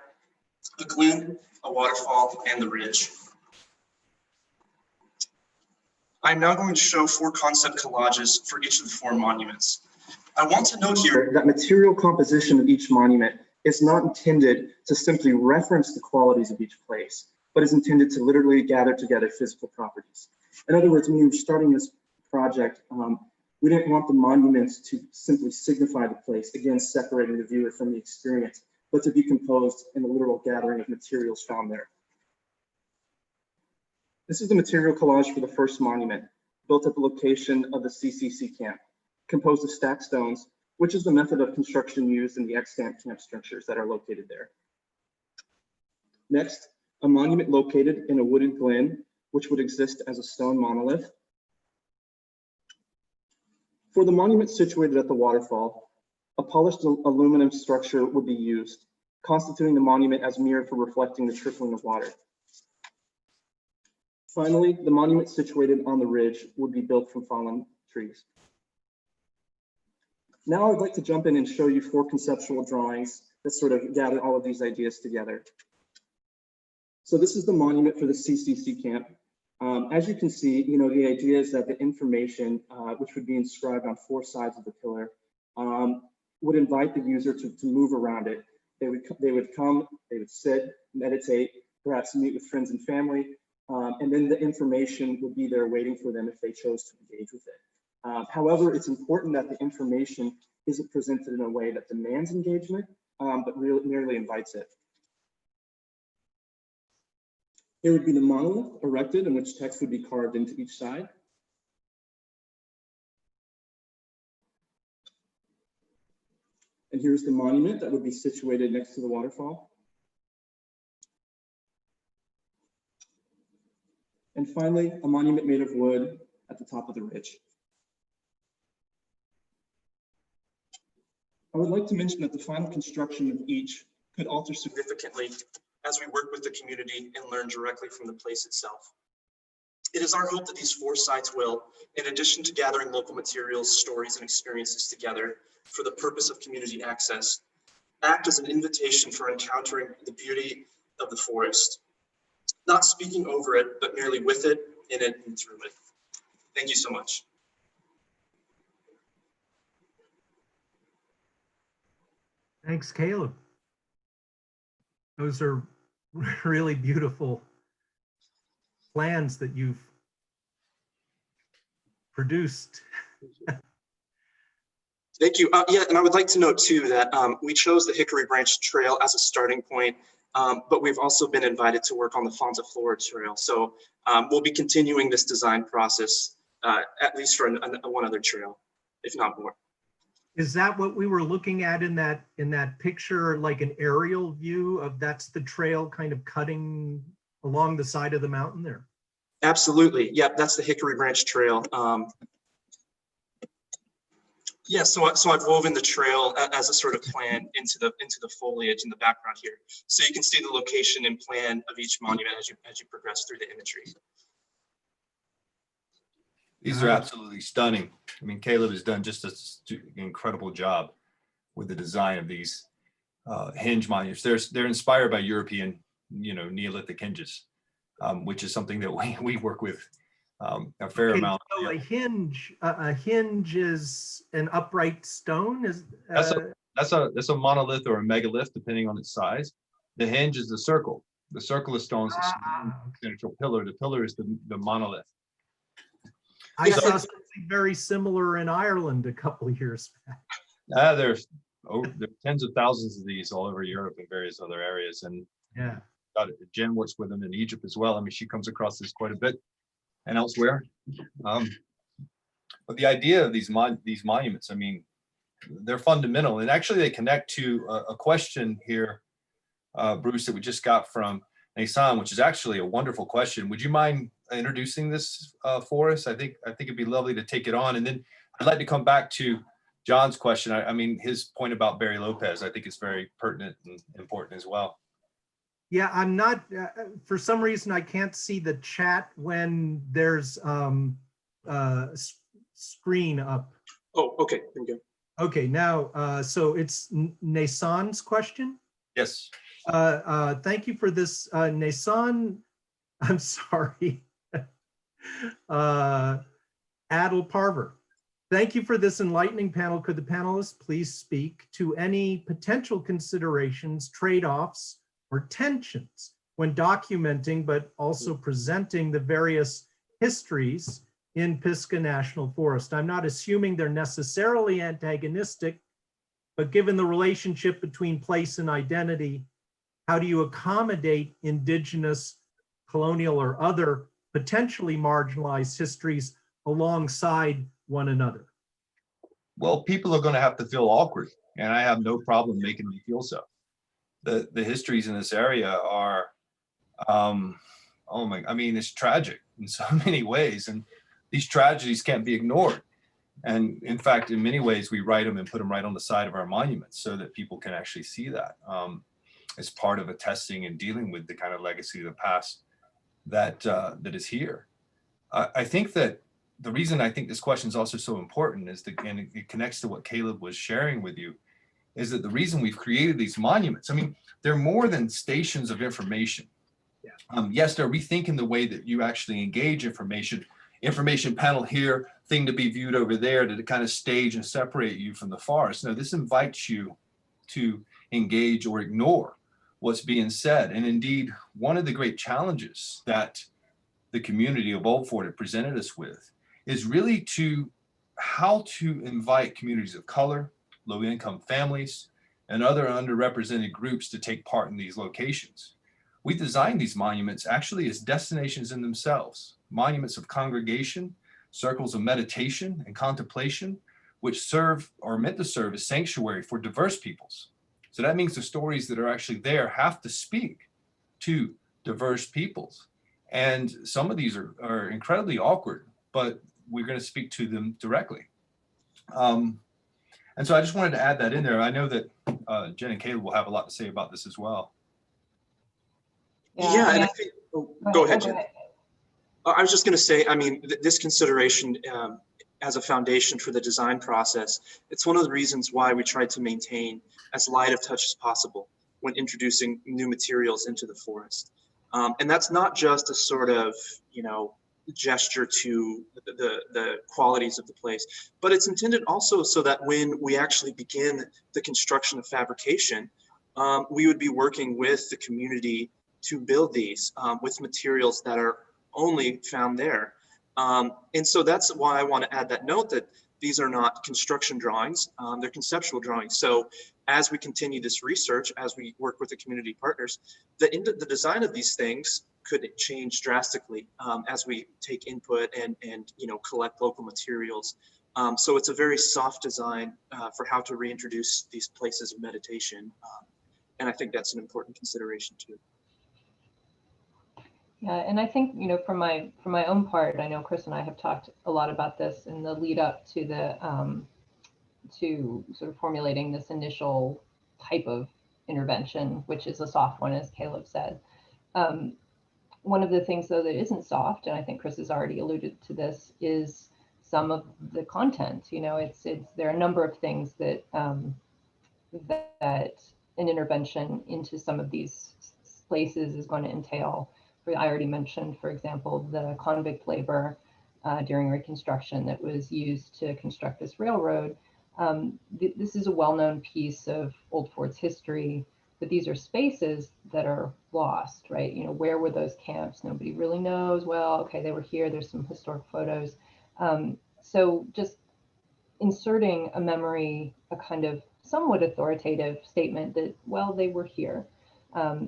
E: a glen, a waterfall, and the ridge. I'm now going to show 4 concept collages for each of the 4 monuments. I want to note here that material composition of each monument is not intended to simply reference the qualities of each place, but is intended to literally gather together physical properties. In other words, when we were starting this project, we didn't want the monuments to simply signify the place, again, separating the viewer from the experience, but to be composed in a literal gathering of materials found there. This is the material collage for the first monument, built at the location of the CCC camp, composed of stacked stones, which is the method of construction used in the extant camp structures that are located there. Next, a monument located in a wooded glen, which would exist as a stone monolith. For the monument situated at the waterfall, a polished aluminum structure would be used, constituting the monument as mirror for reflecting the trickling of water. Finally, the monument situated on the ridge would be built from fallen trees. Now I'd like to jump in and show you 4 conceptual drawings that sort of gather all of these ideas together. So this is the monument for the CCC camp. As you can see, the idea is that the information, which would be inscribed on 4 sides of the pillar, would invite the user to move around it. They would come, they would sit, meditate, perhaps meet with friends and family, and then the information would be there waiting for them if they chose to engage with it. However, it's important that the information isn't presented in a way that demands engagement, but merely invites it. Here would be the monolith erected in which text would be carved into each side. And here's the monument that would be situated next to the waterfall. and finally, a monument made of wood at the top of the ridge. I would like to mention that the final construction of each could alter significantly as we work with the community and learn directly from the place itself. It is our hope that these 4 sites will, in addition to gathering local materials, stories, and experiences together for the purpose of community access, act as an invitation for encountering the beauty of the forest, not speaking over it, but merely with it, in it, and through it. Thank you so much.
B: Thanks, Caleb. Those are really beautiful plans that you've produced.
E: Thank you. Yeah, and I would like to note too that we chose the Hickory Branch Trail as a starting point, but we've also been invited to work on the Fonta Flora Trail. So we'll be continuing this design process at least for one other trail, if not more.
B: Is that what we were looking at in that picture, like an aerial view of that's the trail kind of cutting along the side of the mountain there?
E: Absolutely. Yep, that's the Hickory Branch Trail. Yeah, so I've woven the trail as a sort of plan into the foliage in the background here, so you can see the location and plan of each monument as you progress through the imagery.
C: These are absolutely stunning. I mean, Caleb has done just an incredible job with the design of these hinge monuments. They're inspired by European, Neolithic hinges, which is something that we work with a fair amount.
B: So a hinge is an upright stone.
C: That's a monolith or a megalith, depending on its size. The hinge is the circle. The circle of stones is the central pillar. The pillar is the monolith.
B: I saw something very similar in Ireland a couple of years back.
C: There's tens of thousands of these all over Europe and various other areas. And
B: yeah,
C: Jen works with them in Egypt as well. I mean, she comes across this quite a bit and elsewhere. But the idea of these monuments, I mean, they're fundamental. And actually they connect to a question here, Bruce, that we just got from Nason, which is actually a wonderful question. Would you mind introducing this for us? I think it'd be lovely to take it on. And then I'd like to come back to John's question. I mean, his point about Barry Lopez, I think is very pertinent and important as well.
B: Yeah, I'm not, for some reason, I can't see the chat when there's screen up.
E: Oh, okay, thank you.
B: Okay, now, so it's Nason's question?
C: Yes.
B: Thank you for this, Nason. I'm sorry. Adel Parver. Thank you for this enlightening panel. Could the panelists please speak to any potential considerations, trade-offs, or tensions when documenting but also presenting the various histories in Pisgah National Forest? I'm not assuming they're necessarily antagonistic, but given the relationship between place and identity, how do you accommodate indigenous, colonial, or other potentially marginalized histories alongside one another?
C: Well, people are going to have to feel awkward, and I have no problem making them feel so. The histories in this area are, I mean, it's tragic in so many ways, and these tragedies can't be ignored. And in fact, in many ways, we write them and put them right on the side of our monuments so that people can actually see that as part of attesting and dealing with the kind of legacy of the past that is here. I think that the reason I think this question is also so important is that, and it connects to what Caleb was sharing with you, is that the reason we've created these monuments, I mean, they're more than stations of information. Yeah. Yes, they're rethinking the way that you actually engage information panel here, thing to be viewed over there, to kind of stage and separate you from the forest. No, this invites you to engage or ignore what's being said. And indeed, one of the great challenges that the community of Old Fort had presented us with is really how to invite communities of color, low-income families, and other underrepresented groups to take part in these locations. We designed these monuments actually as destinations in themselves, monuments of congregation, circles of meditation and contemplation, which serve or are meant to serve as sanctuary for diverse peoples. So that means the stories that are actually there have to speak to diverse peoples. And some of these are incredibly awkward, but we're going to speak to them directly. And so I just wanted to add that in there. I know that Jen and Caleb will have a lot to say about this as well.
E: Yeah, and I think, go ahead, Jen.
D: ahead.
E: I was just going to say, I mean, this consideration as a foundation for the design process, it's one of the reasons why we tried to maintain as light of touch as possible when introducing new materials into the forest. And that's not just a sort of, gesture to the qualities of the place, but it's intended also so that when we actually begin the construction of fabrication, we would be working with the community to build these with materials that are only found there. And so that's why I want to add that note that these are not construction drawings, they're conceptual drawings. So as we continue this research, as we work with the community partners, the design of these things could change drastically as we take input and collect local materials. So it's a very soft design for how to reintroduce these places of meditation. And I think that's an important consideration too.
D: Yeah, and I think, for my own part, I know Chris and I have talked a lot about this in the lead up to the to sort of formulating this initial type of intervention, which is a soft one, as Caleb said. One of the things, though, that isn't soft, and I think Chris has already alluded to this, is some of the content. There are a number of things that that an intervention into some of these places is going to entail. I already mentioned, for example, the convict labor during Reconstruction that was used to construct this railroad. This is a well-known piece of Old Fort's history, but these are spaces that are lost, right? Where were those camps? Nobody really knows. Well, okay, they were here. There's some historic photos. So just inserting a memory, a kind of somewhat authoritative statement that, well, they were here.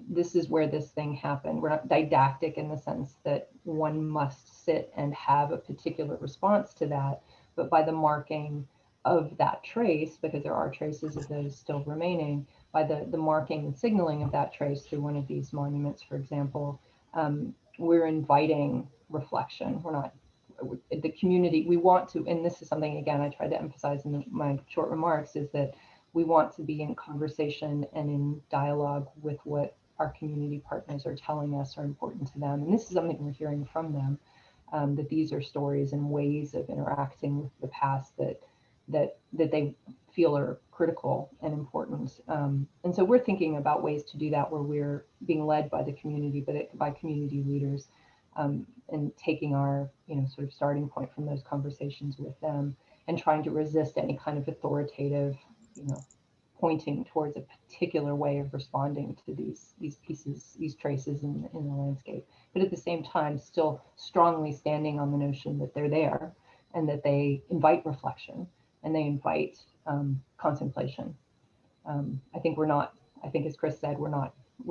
D: This is where this thing happened. We're not didactic in the sense that one must sit and have a particular response to that, but by the marking of that trace, because there are traces of those still remaining, by the marking and signaling of that trace through one of these monuments, for example, we're inviting reflection. We're not, the community, we want to, and this is something, again, I tried to emphasize in my short remarks, is that we want to be in conversation and in dialogue with what our community partners are telling us are important to them. And this is something we're hearing from them, that these are stories and ways of interacting with the past that they feel are critical and important. And so we're thinking about ways to do that where we're being led by the community, but by community leaders, and taking our, sort of starting point from those conversations with them and trying to resist any kind of authoritative, pointing towards a particular way of responding to these pieces, these traces in the landscape. But at the same time, still strongly standing on the notion that they're there and that they invite reflection and they invite contemplation. I think as Chris said, we're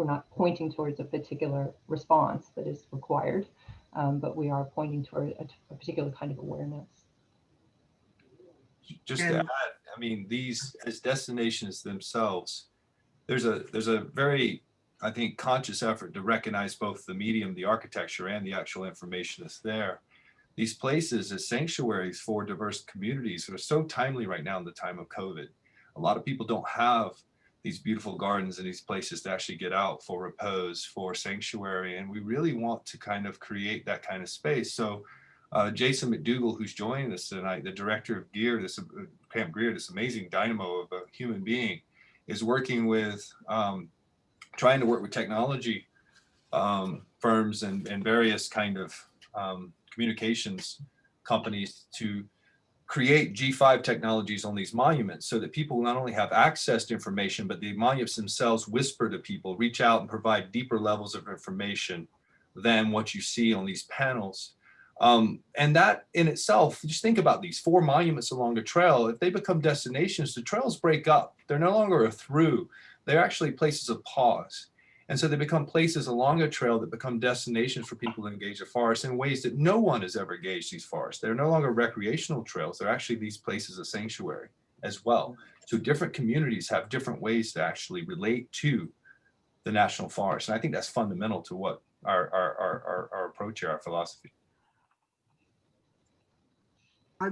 D: not pointing towards a particular response that is required, but we are pointing toward a particular kind of awareness.
C: Just to add, I mean, these as destinations themselves, there's a very, I think, conscious effort to recognize both the medium, the architecture, and the actual information that's there. These places as sanctuaries for diverse communities are so timely right now in the time of COVID. A lot of people don't have these beautiful gardens and these places to actually get out for repose, for sanctuary, and we really want to kind of create that kind of space. So Jason McDougall, who's joining us tonight, the director of Gear, Camp Greer, this amazing dynamo of a human being, is working with, trying to work with technology firms and various kind of communications companies to create G5 technologies on these monuments so that people not only have access to information, but the monuments themselves whisper to people, reach out and provide deeper levels of information than what you see on these panels. And that in itself, just think about these 4 monuments along the trail. If they become destinations, the trails break up. They're no longer a through. They're actually places of pause. And so they become places along a trail that become destinations for people to engage the forest in ways that no one has ever engaged these forests. They're no longer recreational trails. They're actually these places of sanctuary as well. So different communities have different ways to actually relate to the national forest. And I think that's fundamental to what our approach here, our philosophy.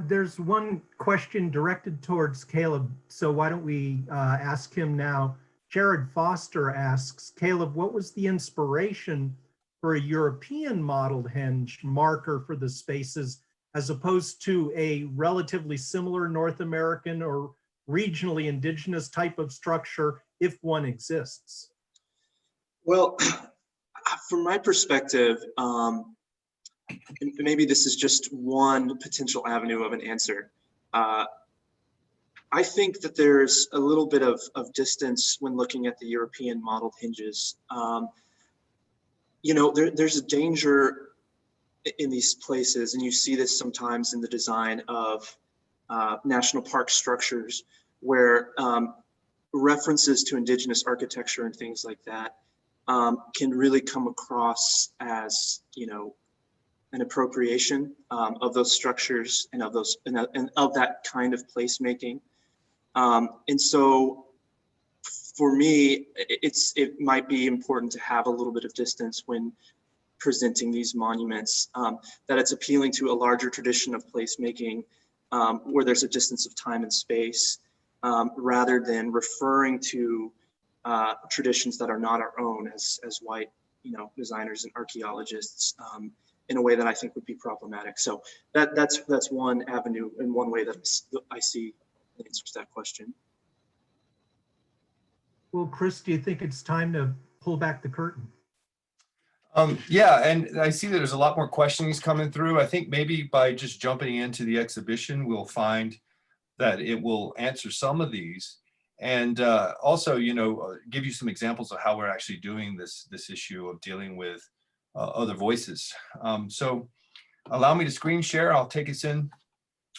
B: There's one question directed towards Caleb, so why don't we ask him now? Jared Foster asks, Caleb, what was the inspiration for a European modeled henge marker for the spaces as opposed to a relatively similar North American or regionally indigenous type of structure, if one exists?
E: Well, from my perspective, maybe this is just one potential avenue of an answer. I think that there's a little bit of distance when looking at the European modeled hinges. You know, there's a danger in these places, and you see this sometimes in the design of national park structures, where references to indigenous architecture and things like that can really come across as, you know, an appropriation of those structures and of those and of that kind of placemaking. And so for me, it might be important to have a little bit of distance when presenting these monuments, that it's appealing to a larger tradition of placemaking where there's a distance of time and space, rather than referring to traditions that are not our own as white, you know, designers and archaeologists, in a way that I think would be problematic. So that's one avenue and one way that I see the answer to that question.
B: Well, Chris, do you think it's time to pull back the curtain?
C: Yeah, and I see that there's a lot more questions coming through. I think maybe by just jumping into the exhibition, we'll find that it will answer some of these. And also, you know, give you some examples of how we're actually doing this issue of dealing with other voices. So allow me to screen share. I'll take us in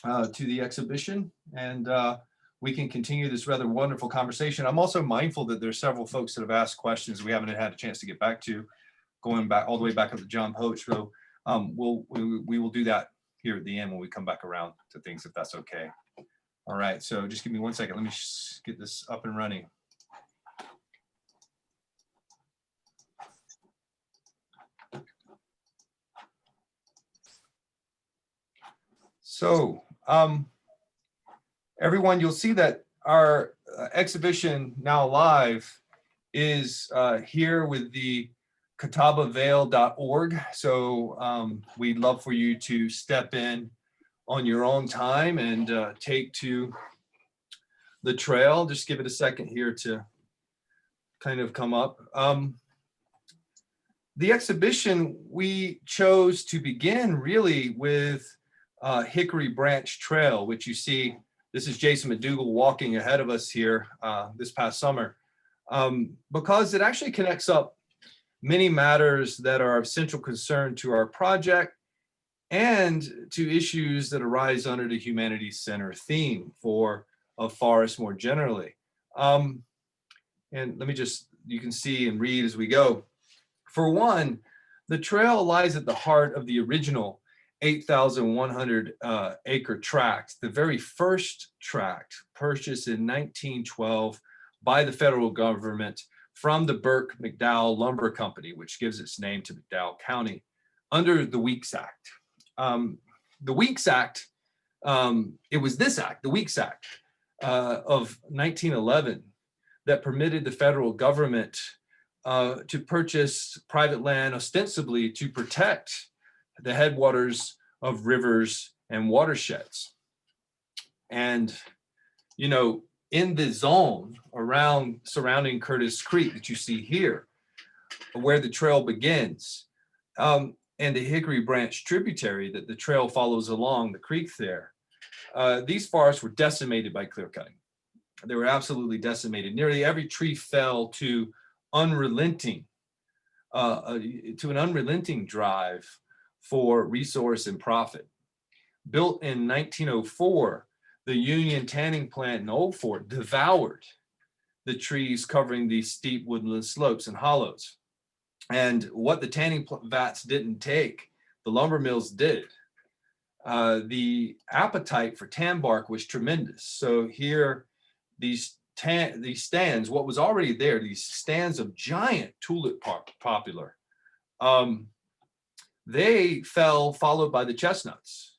C: to the exhibition, and we can continue this rather wonderful conversation. I'm also mindful that there's several folks that have asked questions we haven't had a chance to get back to, going back all the way back up to John Poach. So we will do that here at the end when we come back around to things, if that's okay. All right, so just give me 1 second. Let me get this up and running. So everyone, you'll see that our exhibition now live is here with the catawbavale.org. So we'd love for you to step in on your own time and take to the trail. Just give it a second here to kind of come up. The exhibition, we chose to begin really with Hickory Branch Trail, which you see, this is Jason McDougall walking ahead of us here this past summer, because it actually connects up many matters that are of central concern to our project and to issues that arise under the Humanities Center theme of forests more generally. And let me just, you can see and read as we go. For one, the trail lies at the heart of the original 8,100 acre tract, the very first tract purchased in 1912 by the federal government from the Burke McDowell Lumber Company, which gives its name to McDowell County, under the Weeks Act. The Weeks Act, it was this act, the Weeks Act of 1911, that permitted the federal government to purchase private land ostensibly to protect the headwaters of rivers and watersheds. And, you know, in the zone surrounding Curtis Creek that you see here, where the trail begins, and the Hickory Branch tributary that the trail follows along the creek there, these forests were decimated by clear cutting. They were absolutely decimated. Nearly every tree fell to an unrelenting drive for resource and profit. Built in 1904, the Union Tanning Plant in Old Fort devoured the trees covering these steep woodland slopes and hollows. And what the tanning vats didn't take, the lumber mills did. The appetite for tan bark was tremendous. So here, these stands, what was already there, these stands of giant tulip poplar, they fell followed by the chestnuts,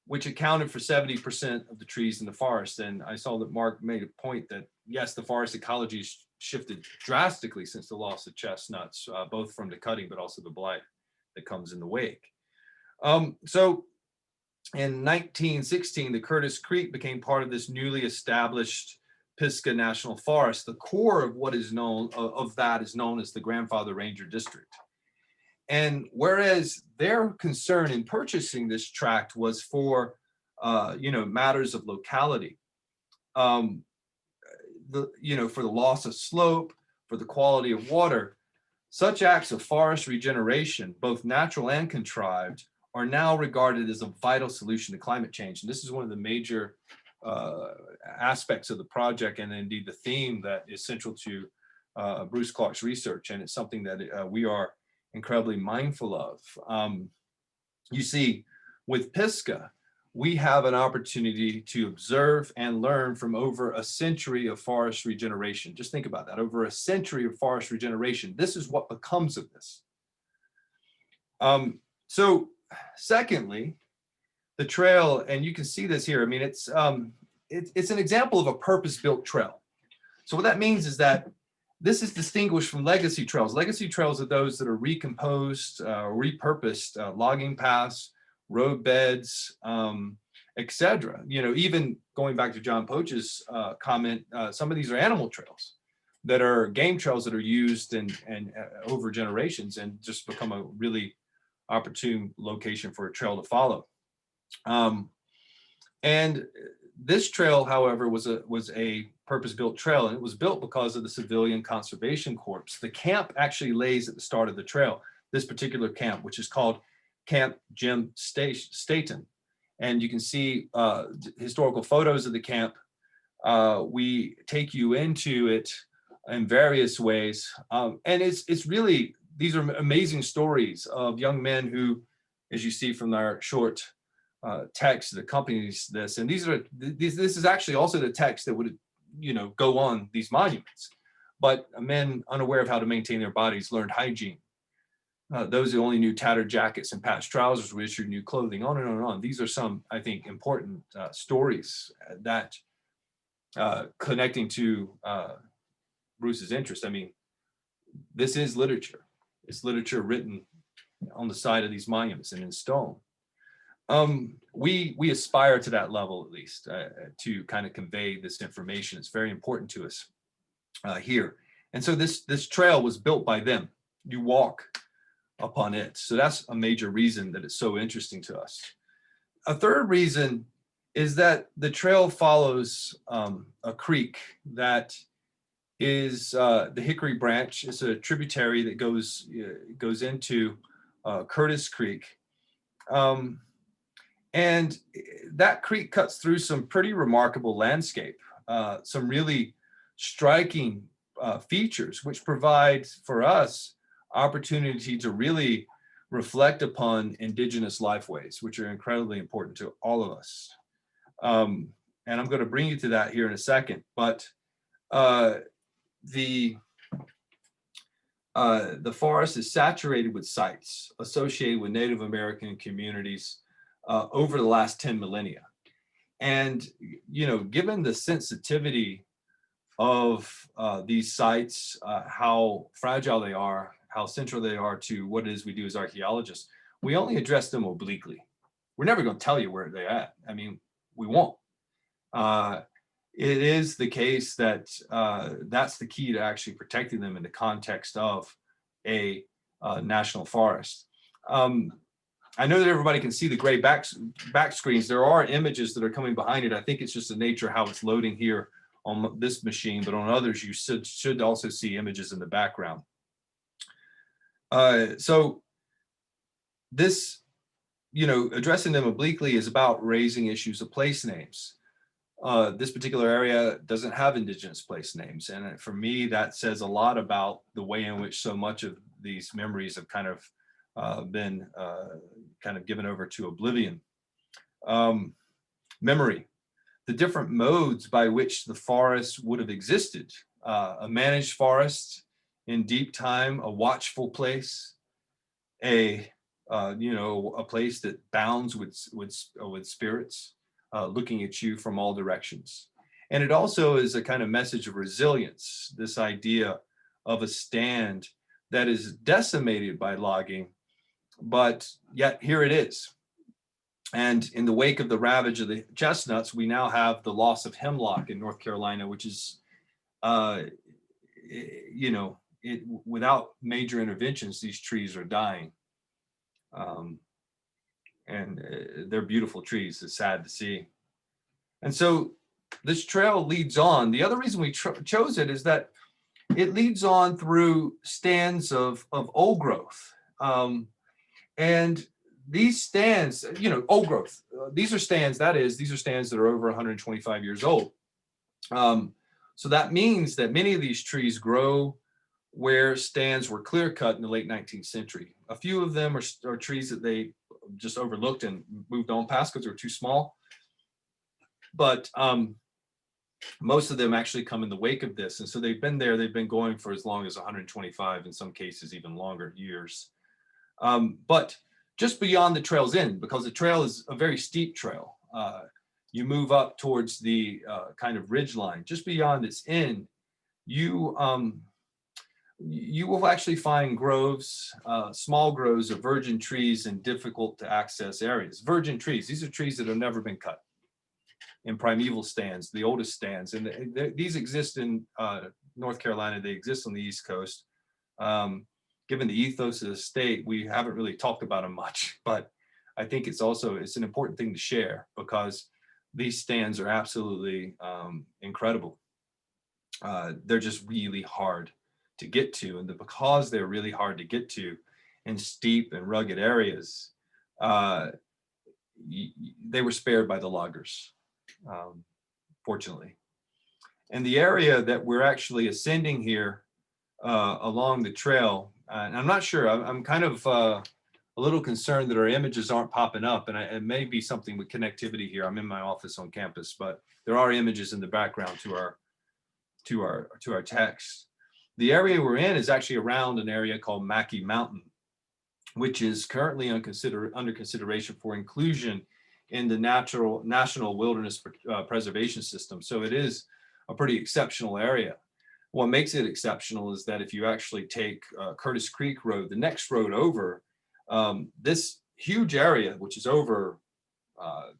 C: which accounted for 70% of the trees in the forest. And I saw that Mark made a point that, yes, the forest ecology has shifted drastically since the loss of chestnuts, both from the cutting, but also the blight that comes in the wake. So in 1916, the Curtis Creek became part of this newly established Pisgah National Forest. The core of what is known of that is known as the Grandfather Ranger District. And whereas their concern in purchasing this tract was for, matters of locality, for the loss of slope, for the quality of water, such acts of forest regeneration, both natural and contrived, are now regarded as a vital solution to climate change. And this is one of the major aspects of the project, and indeed the theme that is central to Bruce Clark's research. And it's something that we are incredibly mindful of. You see, with Pisgah, we have an opportunity to observe and learn from over a century of forest regeneration. Just think about that, over a century of forest regeneration. This is what becomes of this. So secondly, the trail, and you can see this here, I mean, it's an example of a purpose-built trail. So what that means is that this is distinguished from legacy trails. Legacy trails are those that are recomposed, repurposed, logging paths, road beds, etc. Even going back to John Poach's comment, some of these are animal trails that are game trails that are used and over generations and just become a really opportune location for a trail to follow. And this trail, however, was a purpose-built trail, and it was built because of the Civilian Conservation Corps. The camp actually lays at the start of the trail, this particular camp, which is called Camp Jim Staton. And you can see historical photos of the camp. We take you into it in various ways. And it's really, these are amazing stories of young men who, as you see from our short text that accompanies this, and this is actually also the text that would go on these monuments. But men unaware of how to maintain their bodies learned hygiene. Those who only knew tattered jackets and patched trousers were issued new clothing, on and on and on. These are some, I think, important stories that connecting to Bruce's interest. I mean, this is literature. It's literature written on the side of these monuments and in stone. We aspire to that level, at least, to kind of convey this information. It's very important to us here. And so this trail was built by them. You walk upon it. So that's a major reason that it's so interesting to us. A third reason is that the trail follows a creek that is the Hickory Branch. It's a tributary that goes into Curtis Creek. And that creek cuts through some pretty remarkable landscape, some really striking features, which provide for us opportunity to really reflect upon indigenous lifeways, which are incredibly important to all of us. And I'm going to bring you to that here in a second. But the forest is saturated with sites associated with Native American communities over the last 10 millennia. And, given the sensitivity of these sites, how fragile they are, how central they are to what it is we do as archaeologists, we only address them obliquely. We're never going to tell you where they're at. I mean, we won't. It is the case that that's the key to actually protecting them in the context of a national forest. I know that everybody can see the gray back screens. There are images that are coming behind it. I think it's just the nature of how it's loading here on this machine, but on others, you should also see images in the background. So this, addressing them obliquely is about raising issues of place names. This particular area doesn't have indigenous place names. And for me, that says a lot about the way in which so much of these memories have kind of been given over to oblivion. Memory, the different modes by which the forest would have existed. A managed forest in deep time, a watchful place, a a place that bounds with spirits looking at you from all directions. And it also is a kind of message of resilience, this idea of a stand that is decimated by logging, but yet here it is. And in the wake of the ravage of the chestnuts, we now have the loss of hemlock in North Carolina, which is, without major interventions, these trees are dying. And they're beautiful trees. It's sad to see. And so this trail leads on. The other reason we chose it is that it leads on through stands of old growth. And these stands, old growth, these are stands that are over 125 years old. So that means that many of these trees grow where stands were clear cut in the late 19th century. A few of them are trees that they just overlooked and moved on past because they were too small. But most of them actually come in the wake of this. And so they've been going for as long as 125, in some cases even longer years. But just beyond the trail's end, because the trail is a very steep trail, you move up towards the kind of ridge line. Just beyond its end, you will actually find groves, small groves of virgin trees in difficult to access areas. Virgin trees, these are trees that have never been cut in primeval stands, the oldest stands. And these exist in North Carolina, they exist on the East Coast. Given the ethos of the state, we haven't really talked about them much, but I think it's an important thing to share because these stands are absolutely incredible. They're just really hard to get to. And because they're really hard to get to in steep and rugged areas, they were spared by the loggers, fortunately. And the area that we're actually ascending here along the trail, and I'm not sure, I'm kind of a little concerned that our images aren't popping up, and it may be something with connectivity here. I'm in my office on campus, but there are images in the background to our text. The area we're in is actually around an area called Mackey Mountain, which is currently under consideration for inclusion in the National Wilderness Preservation System. So it is a pretty exceptional area. What makes it exceptional is that if you actually take Curtis Creek Road, the next road over, this huge area, which is over,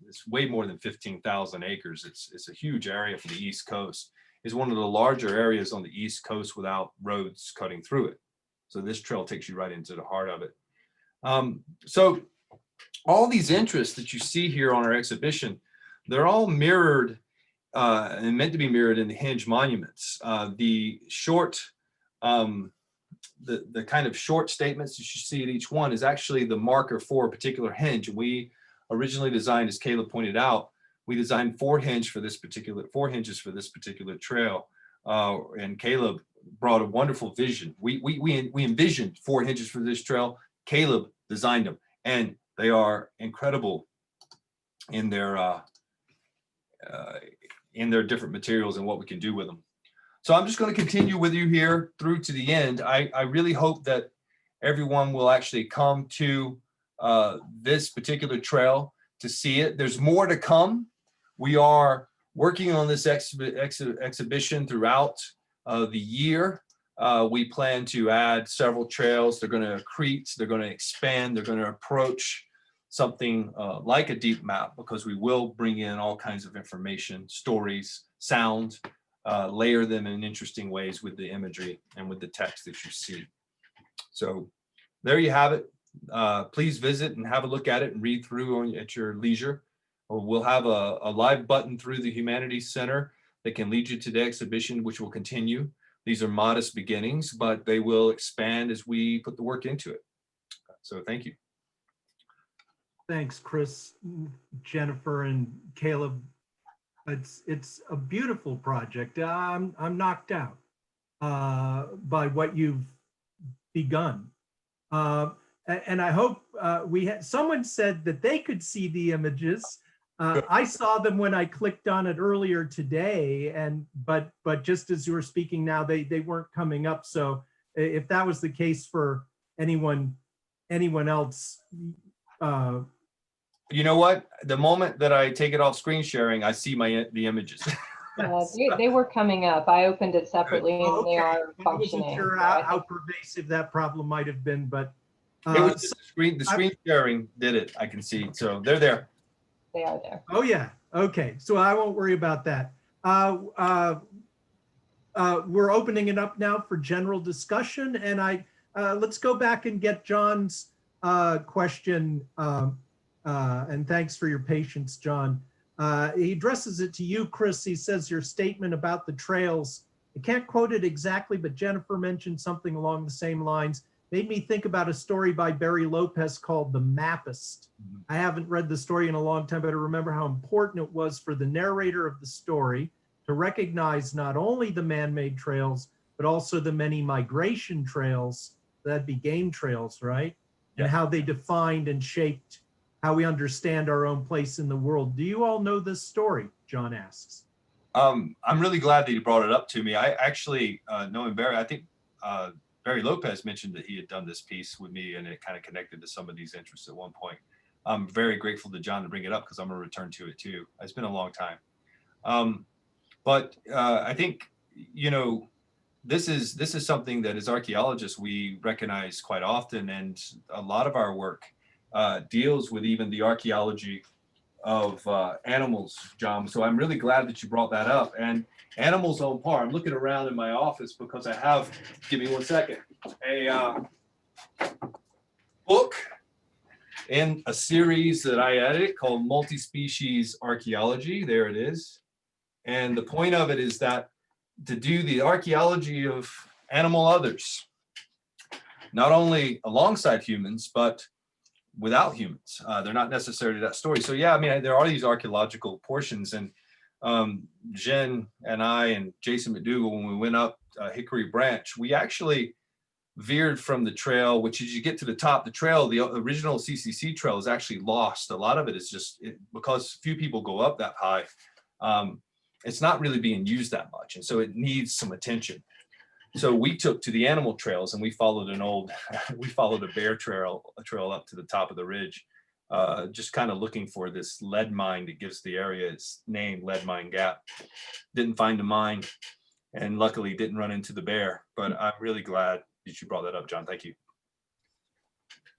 C: it's way more than 15,000 acres. It's a huge area for the East Coast. Is one of the larger areas on the East Coast without roads cutting through it. So this trail takes you right into the heart of it. So all these interests that you see here on our exhibition, they're all mirrored and meant to be mirrored in the hinge monuments. The kind of short statements that you see at each one is actually the marker for a particular hinge. We originally designed, as Caleb pointed out, we designed four hinges for this particular trail, and Caleb brought a wonderful vision. We envisioned four hinges for this trail. Caleb designed them, and they are incredible in their different materials and what we can do with them. So I'm just going to continue with you here through to the end. I really hope that everyone will actually come to this particular trail to see it. There's more to come. We are working on this exhibition throughout the year. We plan to add several trails. They're going to accrete, they're going to expand, they're going to approach something like a deep map, because we will bring in all kinds of information, stories, sound, layer them in interesting ways with the imagery and with the text that you see. So there you have it. Please visit and have a look at it and read through at your leisure. We'll have a live button through the Humanities Center that can lead you to the exhibition, which will continue. These are modest beginnings, but they will expand as we put the work into it. So thank you.
B: Thanks, Chris, Jennifer, and Caleb. It's a beautiful project. I'm knocked out by what you've begun. And I hope someone said that they could see the images. I saw them when I clicked on it earlier today, but just as you were speaking now, they weren't coming up. So if that was the case for anyone anyone else.
C: You know what? The moment that I take it off screen sharing, I see the images.
D: They were coming up. I opened it separately and they are
B: I wasn't
D: functioning.
B: sure
D: So I
B: how
D: think
B: pervasive that problem might have been, but
C: It was just the screen sharing did it. I can see. So they're there.
D: they are there.
B: oh yeah, okay. So I won't worry about that. We're opening it up now for general discussion, and let's go back and get John's question. And thanks for your patience, John. He addresses it to you, Chris. He says your statement about the trails, I can't quote it exactly, but Jennifer mentioned something along the same lines. Made me think about a story by Barry Lopez called The Mappist. I haven't read the story in a long time, but I remember how important it was for the narrator of the story to recognize not only the man-made trails, but also the many migration trails, that'd be game trails, right?
C: Yeah.
B: And how they defined and shaped how we understand our own place in the world. Do you all know this story? John asks.
C: I'm really glad that you brought it up to me. I actually, knowing Barry, I think Barry Lopez mentioned that he had done this piece with me and it kind of connected to some of these interests at one point. I'm very grateful to John to bring it up because I'm going to return to it too. It's been a long time. But I think, you know, this is something that as archaeologists, we recognize quite often. And a lot of our work deals with even the archaeology of animals, John. So I'm really glad that you brought that up. And animals on par. I'm looking around in my office because I have, give me 1 second, a book in a series that I edited called Multi-Species Archaeology. There it is. And the point of it is that to do the archaeology of animal others, not only alongside humans, but without humans. They're not necessarily that story. So yeah, I mean, there are these archaeological portions, and Jen and I and Jason McDougall, when we went up Hickory Branch, we actually veered from the trail, which as you get to the top, the trail, the original CCC trail is actually lost. A lot of it is just because few people go up that high. It's not really being used that much. And so it needs some attention. So we took to the animal trails and we followed we followed a bear trail, up to the top of the ridge, just kind of looking for this lead mine that gives the area its name, Lead Mine Gap. Didn't find a mine and luckily didn't run into the bear, but I'm really glad that you brought that up, John. Thank you.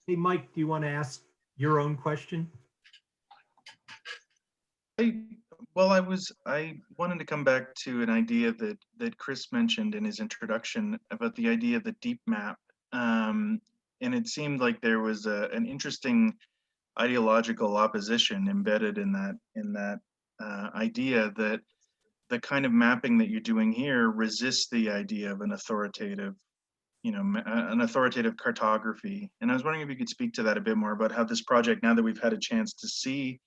B: Hey, Mike, do you want to ask your own question?
A: I wanted to come back to an idea that Chris mentioned in his introduction about the idea of the deep map. And it seemed like there was an interesting ideological opposition embedded in that idea that the kind of mapping that you're doing here resists the idea of an authoritative, an authoritative cartography. And I was wondering if you could speak to that a bit more about how this project, now that we've had a chance to see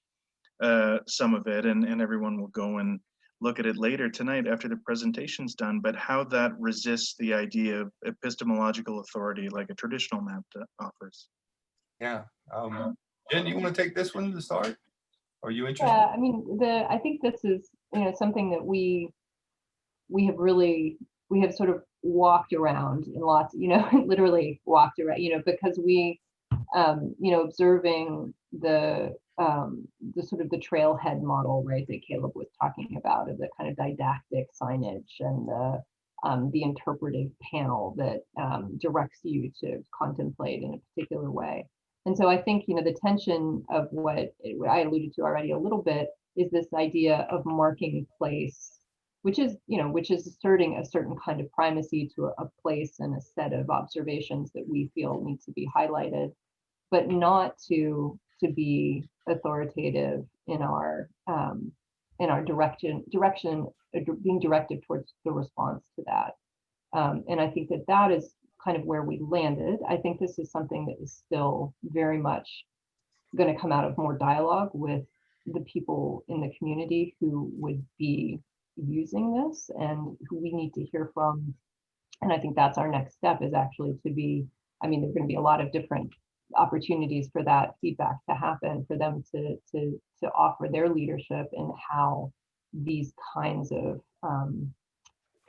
A: some of it, and everyone will go and look at it later tonight after the presentation's done, but how that resists the idea of epistemological authority like a traditional map offers.
C: Yeah. Jen, you want to take this one to start? Are you interested?
D: Yeah, I mean, I think this is, something that we have sort of walked around in lots, literally walked around, because we, observing the sort of the trailhead model, right, that Caleb was talking about, of the kind of didactic signage and the interpretive panel that directs you to contemplate in a particular way. And so I think, the tension of what I alluded to already a little bit is this idea of marking place, which is asserting a certain kind of primacy to a place and a set of observations that we feel need to be highlighted, but not to be authoritative in our direction, being directed towards the response to that. And I think that is kind of where we landed. I think this is something that is still very much going to come out of more dialogue with the people in the community who would be using this and who we need to hear from. And I think that's our next step, is actually to be, there's going to be a lot of different opportunities for that feedback to happen, for them to offer their leadership in how these kinds of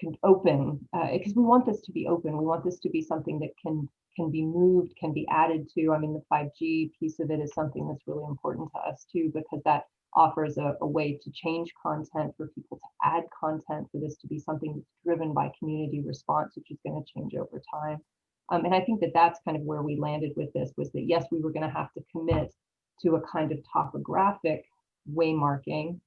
D: can open, because we want this to be open. We want this to be something that can can be moved, can be added to. I mean, the 5G piece of it is something that's really important to us too, because that offers a way to change content, for people to add content, for this to be something that's driven by community response, which is going to change over time. And I think that that's kind of where we landed with this, was that yes, we were going to have to commit to a kind of topographic waymarking,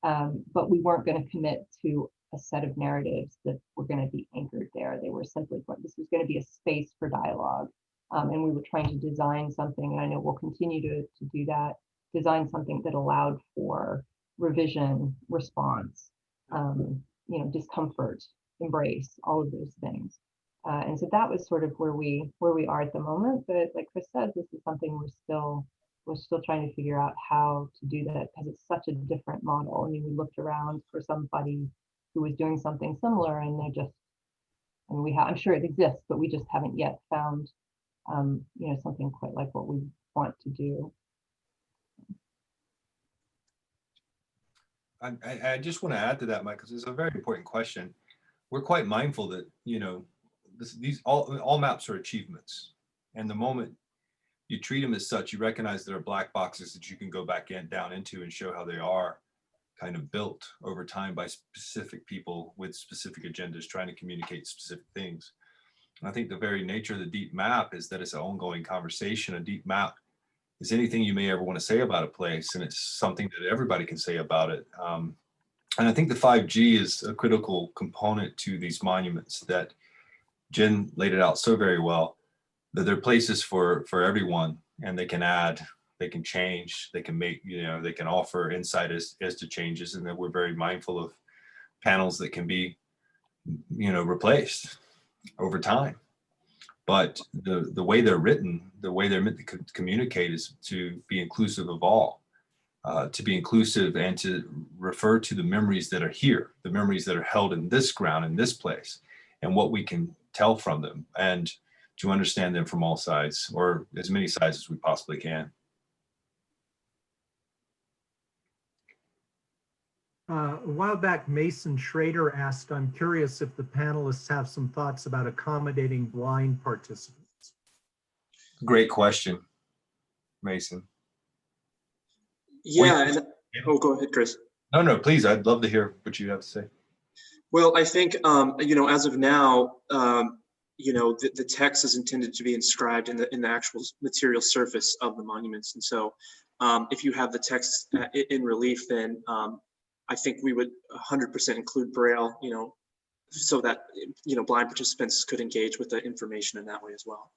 D: but we weren't going to commit to a set of narratives that were going to be anchored there. They were simply, this was going to be a space for dialogue. And we were trying to design something, and I know we'll continue to do that, design something that allowed for revision, response, discomfort, embrace, all of those things. And so that was sort of where we are at the moment. But like Chris said, this is something we're still trying to figure out how to do that, because it's such a different model. I mean, we looked around for somebody who was doing something similar, and I'm sure it exists, but we just haven't yet found, something quite like what we want to do.
C: I just want to add to that, Mike, because it's a very important question. We're quite mindful that, these all maps are achievements. And the moment you treat them as such, you recognize there are black boxes that you can go back down into and show how they are kind of built over time by specific people with specific agendas trying to communicate specific things. And I think the very nature of the deep map is that it's an ongoing conversation. A deep map is anything you may ever want to say about a place, and it's something that everybody can say about it. And I think the 5G is a critical component to these monuments that Jen laid it out so very well, that they're places for everyone, and they can add, they can change, they can make, they can offer insight as to changes, and that we're very mindful of panels that can be, replaced over time. But the way they're written, the way they're meant to communicate is to be inclusive of all, to be inclusive and to refer to the memories that are here, the memories that are held in this ground, in this place, and what we can tell from them, and to understand them from all sides, or as many sides as we possibly can.
B: A while back, Mason Schrader asked, I'm curious if the panelists have some thoughts about accommodating blind participants.
C: Great question, Mason.
E: Yeah, go ahead, Chris.
C: No, please, I'd love to hear what you have to say.
E: Well, I think, as of now, the text is intended to be inscribed in the actual material surface of the monuments. And so if you have the text in relief, then I think we would 100% include Braille, so that, blind participants could engage with the information in that way as well.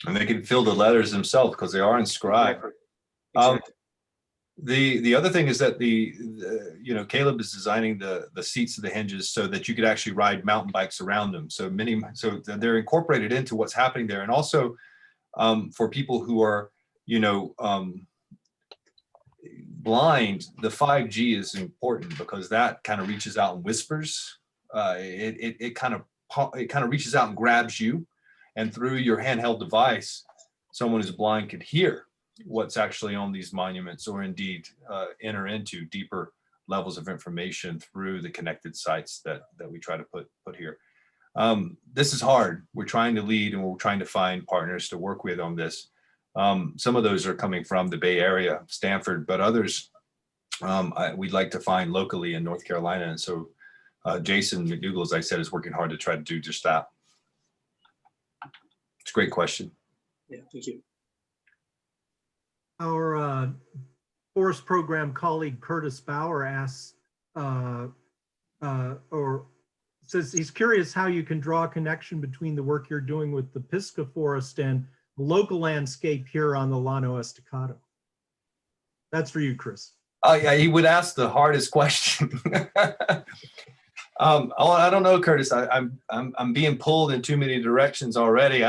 C: And they can fill the letters themselves because they are inscribed.
E: Exactly.
C: The other thing is that Caleb is designing the seats of the hinges so that you could actually ride mountain bikes around them. So they're incorporated into what's happening there. And also for people who are, blind, the 5G is important because that kind of reaches out and whispers. It kind of reaches out and grabs you, and through your handheld device, someone who's blind could hear what's actually on these monuments, or indeed enter into deeper levels of information through the connected sites that we try to put here. This is hard. We're trying to lead, and we're trying to find partners to work with on this. Some of those are coming from the Bay Area, Stanford, but others we'd like to find locally in North Carolina. And so Jason McDougall, as I said, is working hard to try to do just that. It's a great question.
E: Yeah, thank you.
B: Our forest program colleague Curtis Bauer asks, or says he's curious how you can draw a connection between the work you're doing with the Pisgah Forest and the local landscape here on the Llano Estacado. That's for you, Chris.
C: Oh yeah, he would ask the hardest question. I don't know, Curtis. I'm being pulled in too many directions already.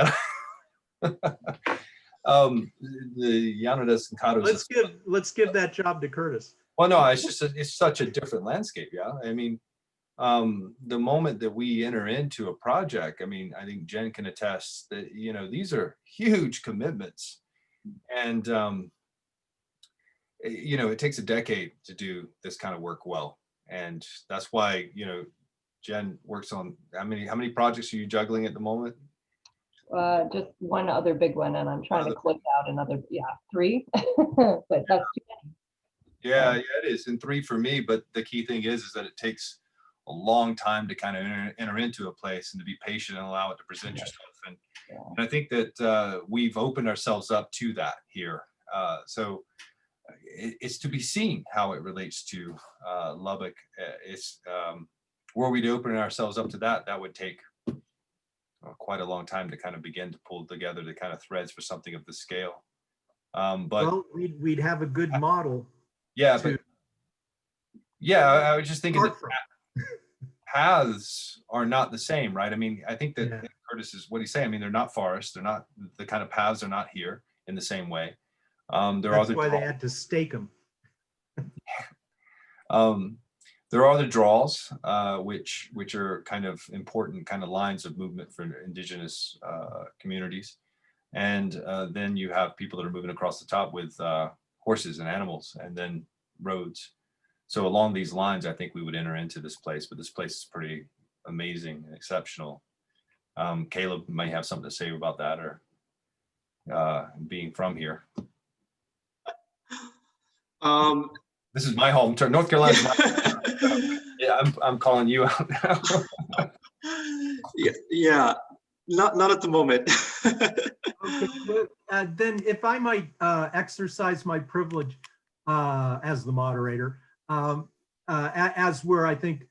C: The Llano Estacado.
B: Let's give that job to Curtis.
C: Well, no, it's such a different landscape. Yeah, I mean, the moment that we enter into a project, I mean, I think Jen can attest that these are huge commitments, and it takes a decade to do this kind of work well, and that's why Jen works on how many projects are you juggling at the moment?
D: Just one other big one, and I'm trying to close out another, three, but that's too many.
C: Yeah, it is. And 3 for me, but the key thing is that it takes a long time to kind of enter into a place and to be patient and allow it to present yourself. And I think that we've opened ourselves up to that here. So it's to be seen how it relates to Lubbock. Were we to open ourselves up to that, that would take quite a long time to kind of begin to pull together the kind of threads for something of the scale. But
B: well, we'd have a good model.
C: Yeah, but I was just thinking that paths are not the same, right? I mean, I think that Curtis is what he's saying. I mean, they're not forests. They're not, the kind of paths are not here in the same way.
B: That's why they had to stake them.
C: There are other draws, which are kind of important kind of lines of movement for indigenous communities. And then you have people that are moving across the top with horses and animals, and then roads. So along these lines, I think we would enter into this place, but this place is pretty amazing and exceptional. Caleb may have something to say about that, or being from here. This is my home turn. North Carolina's my yeah, I'm calling you out now.
E: yeah, not at the moment.
B: Okay, then if I might exercise my privilege as the moderator, as we're, I think,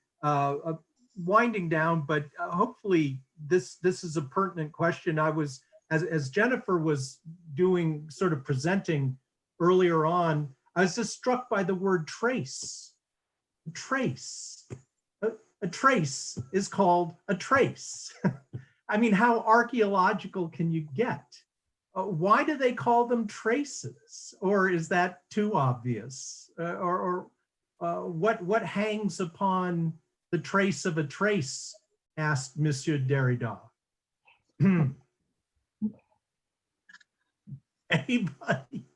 B: winding down, but hopefully this is a pertinent question. I was, as Jennifer was doing, sort of presenting earlier on, I was just struck by the word trace. Trace. A trace is called a trace. I mean, how archaeological can you get? Why do they call them traces? Or is that too obvious? What hangs upon the trace of a trace? Asked Monsieur Derrida. Anybody?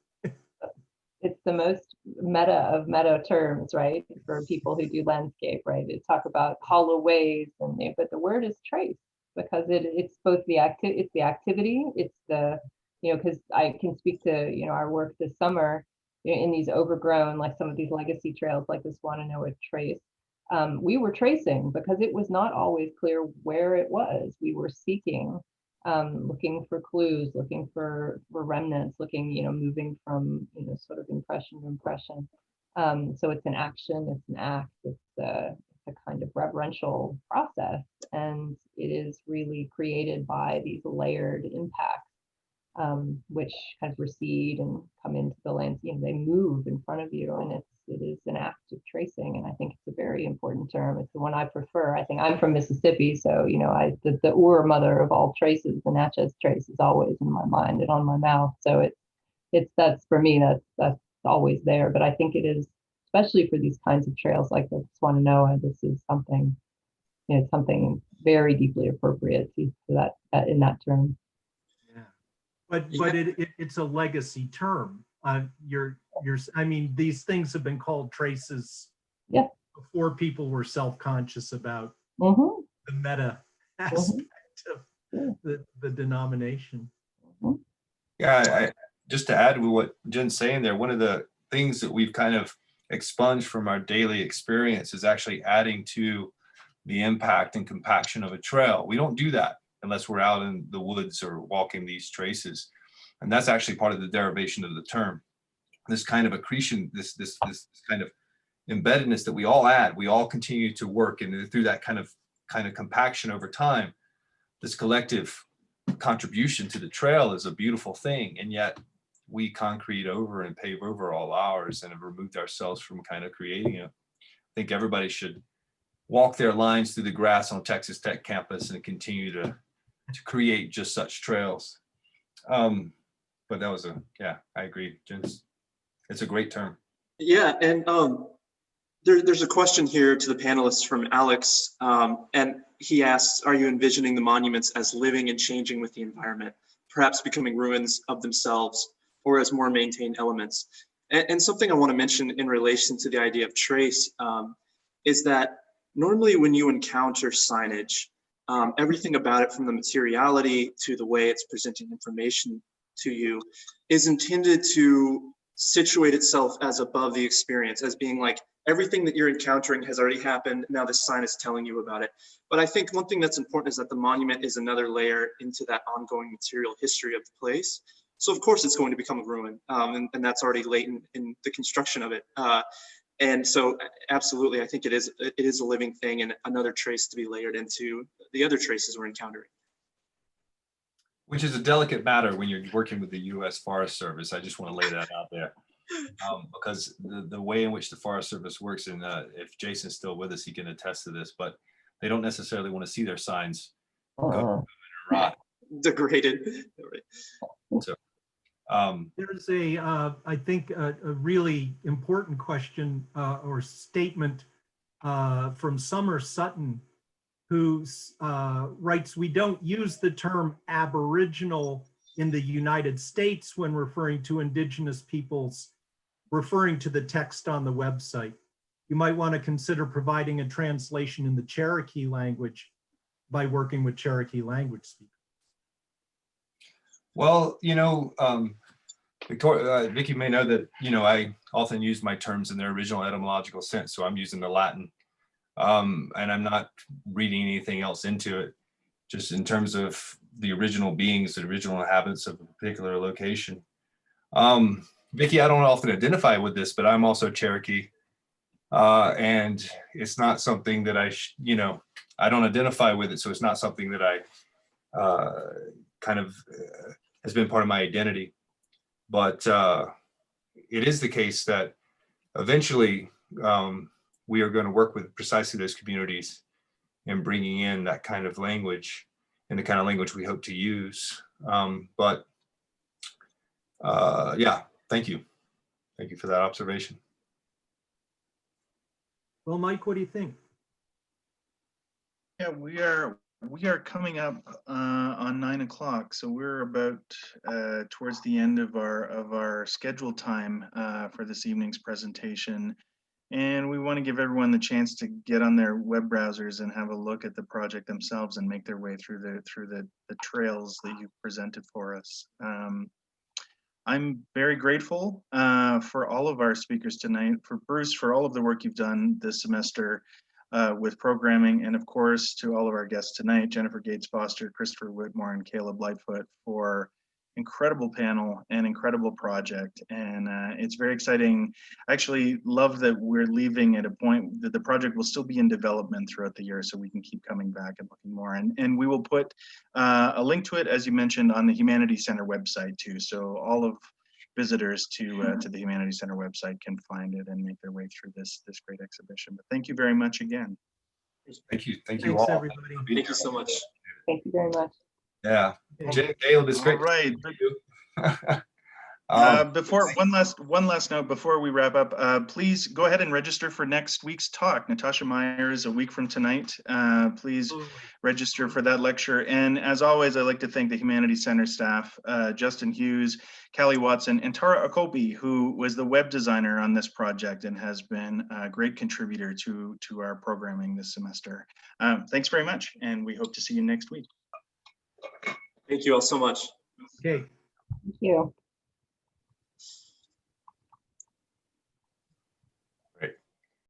D: It's the most meta of meta terms, right? For people who do landscape, right? They talk about hollow ways, but the word is trace, because it's both the activity, it's the, because I can speak to, our work this summer in these overgrown, like some of these legacy trails, like this Wananoa trace. We were tracing because it was not always clear where it was. We were seeking, looking for clues, looking for remnants, looking, moving from, sort of impression to impression. So it's an action, it's an act, it's a kind of reverential process, and it is really created by these layered impacts, which kind of recede and come into the landscape. They move in front of you, and it is an act of tracing. And I think it's a very important term. It's the one I prefer. I think I'm from Mississippi, so the Ur mother of all traces, the Natchez trace, is always in my mind and on my mouth. So that's for me, that's always there. But I think it is, especially for these kinds of trails like the Wananoa, this is something, something very deeply appropriate to that in that term.
B: But it's a legacy term. I mean, these things have been called traces before people were self-conscious about the meta aspect of the denomination.
C: Yeah, just to add to what Jen's saying there, one of the things that we've kind of expunged from our daily experience is actually adding to the impact and compaction of a trail. We don't do that unless we're out in the woods or walking these traces. And that's actually part of the derivation of the term. This kind of accretion, this kind of embeddedness that we all add, we all continue to work, and through that kind of compaction over time, this collective contribution to the trail is a beautiful thing. And yet we concrete over and pave over all ours and have removed ourselves from kind of creating it. I think everybody should walk their lines through the grass on Texas Tech campus and continue to create just such trails. But that was I agree, Jen. It's a great term.
E: Yeah, and there's a question here to the panelists from Alex, and he asks, are you envisioning the monuments as living and changing with the environment, perhaps becoming ruins of themselves, or as more maintained elements? And something I want to mention in relation to the idea of trace is that normally when you encounter signage, everything about it, from the materiality to the way it's presenting information to you, is intended to situate itself as above the experience, as being like everything that you're encountering has already happened. Now this sign is telling you about it. But I think one thing that's important is that the monument is another layer into that ongoing material history of the place. So of course it's going to become a ruin, and that's already latent in the construction of it. And so absolutely, I think it is a living thing and another trace to be layered into the other traces we're encountering.
C: Which is a delicate matter when you're working with the U.S. Forest Service. I just want to lay that out there. Because the way in which the Forest Service works, and if Jason's still with us, he can attest to this, but they don't necessarily want to see their signs go rot.
E: Degraded.
C: So,
B: there's I think a really important question or statement from Summer Sutton, who writes, "We don't use the term Aboriginal in the United States when referring to indigenous peoples, referring to the text on the website. You might want to consider providing a translation in the Cherokee language by working with Cherokee language speakers."
C: well, Victoria, Vicky may know that, I often use my terms in their original etymological sense. So I'm using the Latin, and I'm not reading anything else into it, just in terms of the original beings, the original inhabitants of a particular location. Vicky, I don't often identify with this, but I'm also Cherokee. And it's not something that I don't identify with it. So it's not something that I has been part of my identity. But it is the case that eventually we are going to work with precisely those communities and bringing in that kind of language and the kind of language we hope to use. Yeah, thank you. Thank you for that observation.
B: Well, Mike, what do you think?
A: Yeah, we are coming up on 9 o'clock, so we're about towards the end of our scheduled time for this evening's presentation, and we want to give everyone the chance to get on their web browsers and have a look at the project themselves and make their way through the trails that you've presented for us. I'm very grateful for all of our speakers tonight, for Bruce, for all of the work you've done this semester with programming, and of course to all of our guests tonight, Jennifer Gates Foster, Christopher Witmore, and Caleb Lightfoot, for incredible panel and incredible project. And it's very exciting. I actually love that we're leaving at a point that the project will still be in development throughout the year, so we can keep coming back and looking more. And we will put a link to it, as you mentioned, on the Humanities Center website too. So all of visitors to the Humanities Center website can find it and make their way through this great exhibition. But thank you very much again.
C: Thank you. Thank you
B: Thanks,
C: all.
B: everybody.
E: Thank you so much.
D: Thank you very much.
C: Yeah.
B: Okay.
C: Jay, Caleb, it's great.
A: All right. Before one last note before we wrap up, please go ahead and register for next week's talk. Natasha Myers, a week from tonight. Please register for that lecture. And as always, I'd like to thank the Humanities Center staff, Justin Hughes, Callie Watson, and Tara Okopi, who was the web designer on this project and has been a great contributor to our programming this semester. Thanks very much, and we hope to see you next week.
E: Thank you all so much.
B: Okay.
D: Thank you.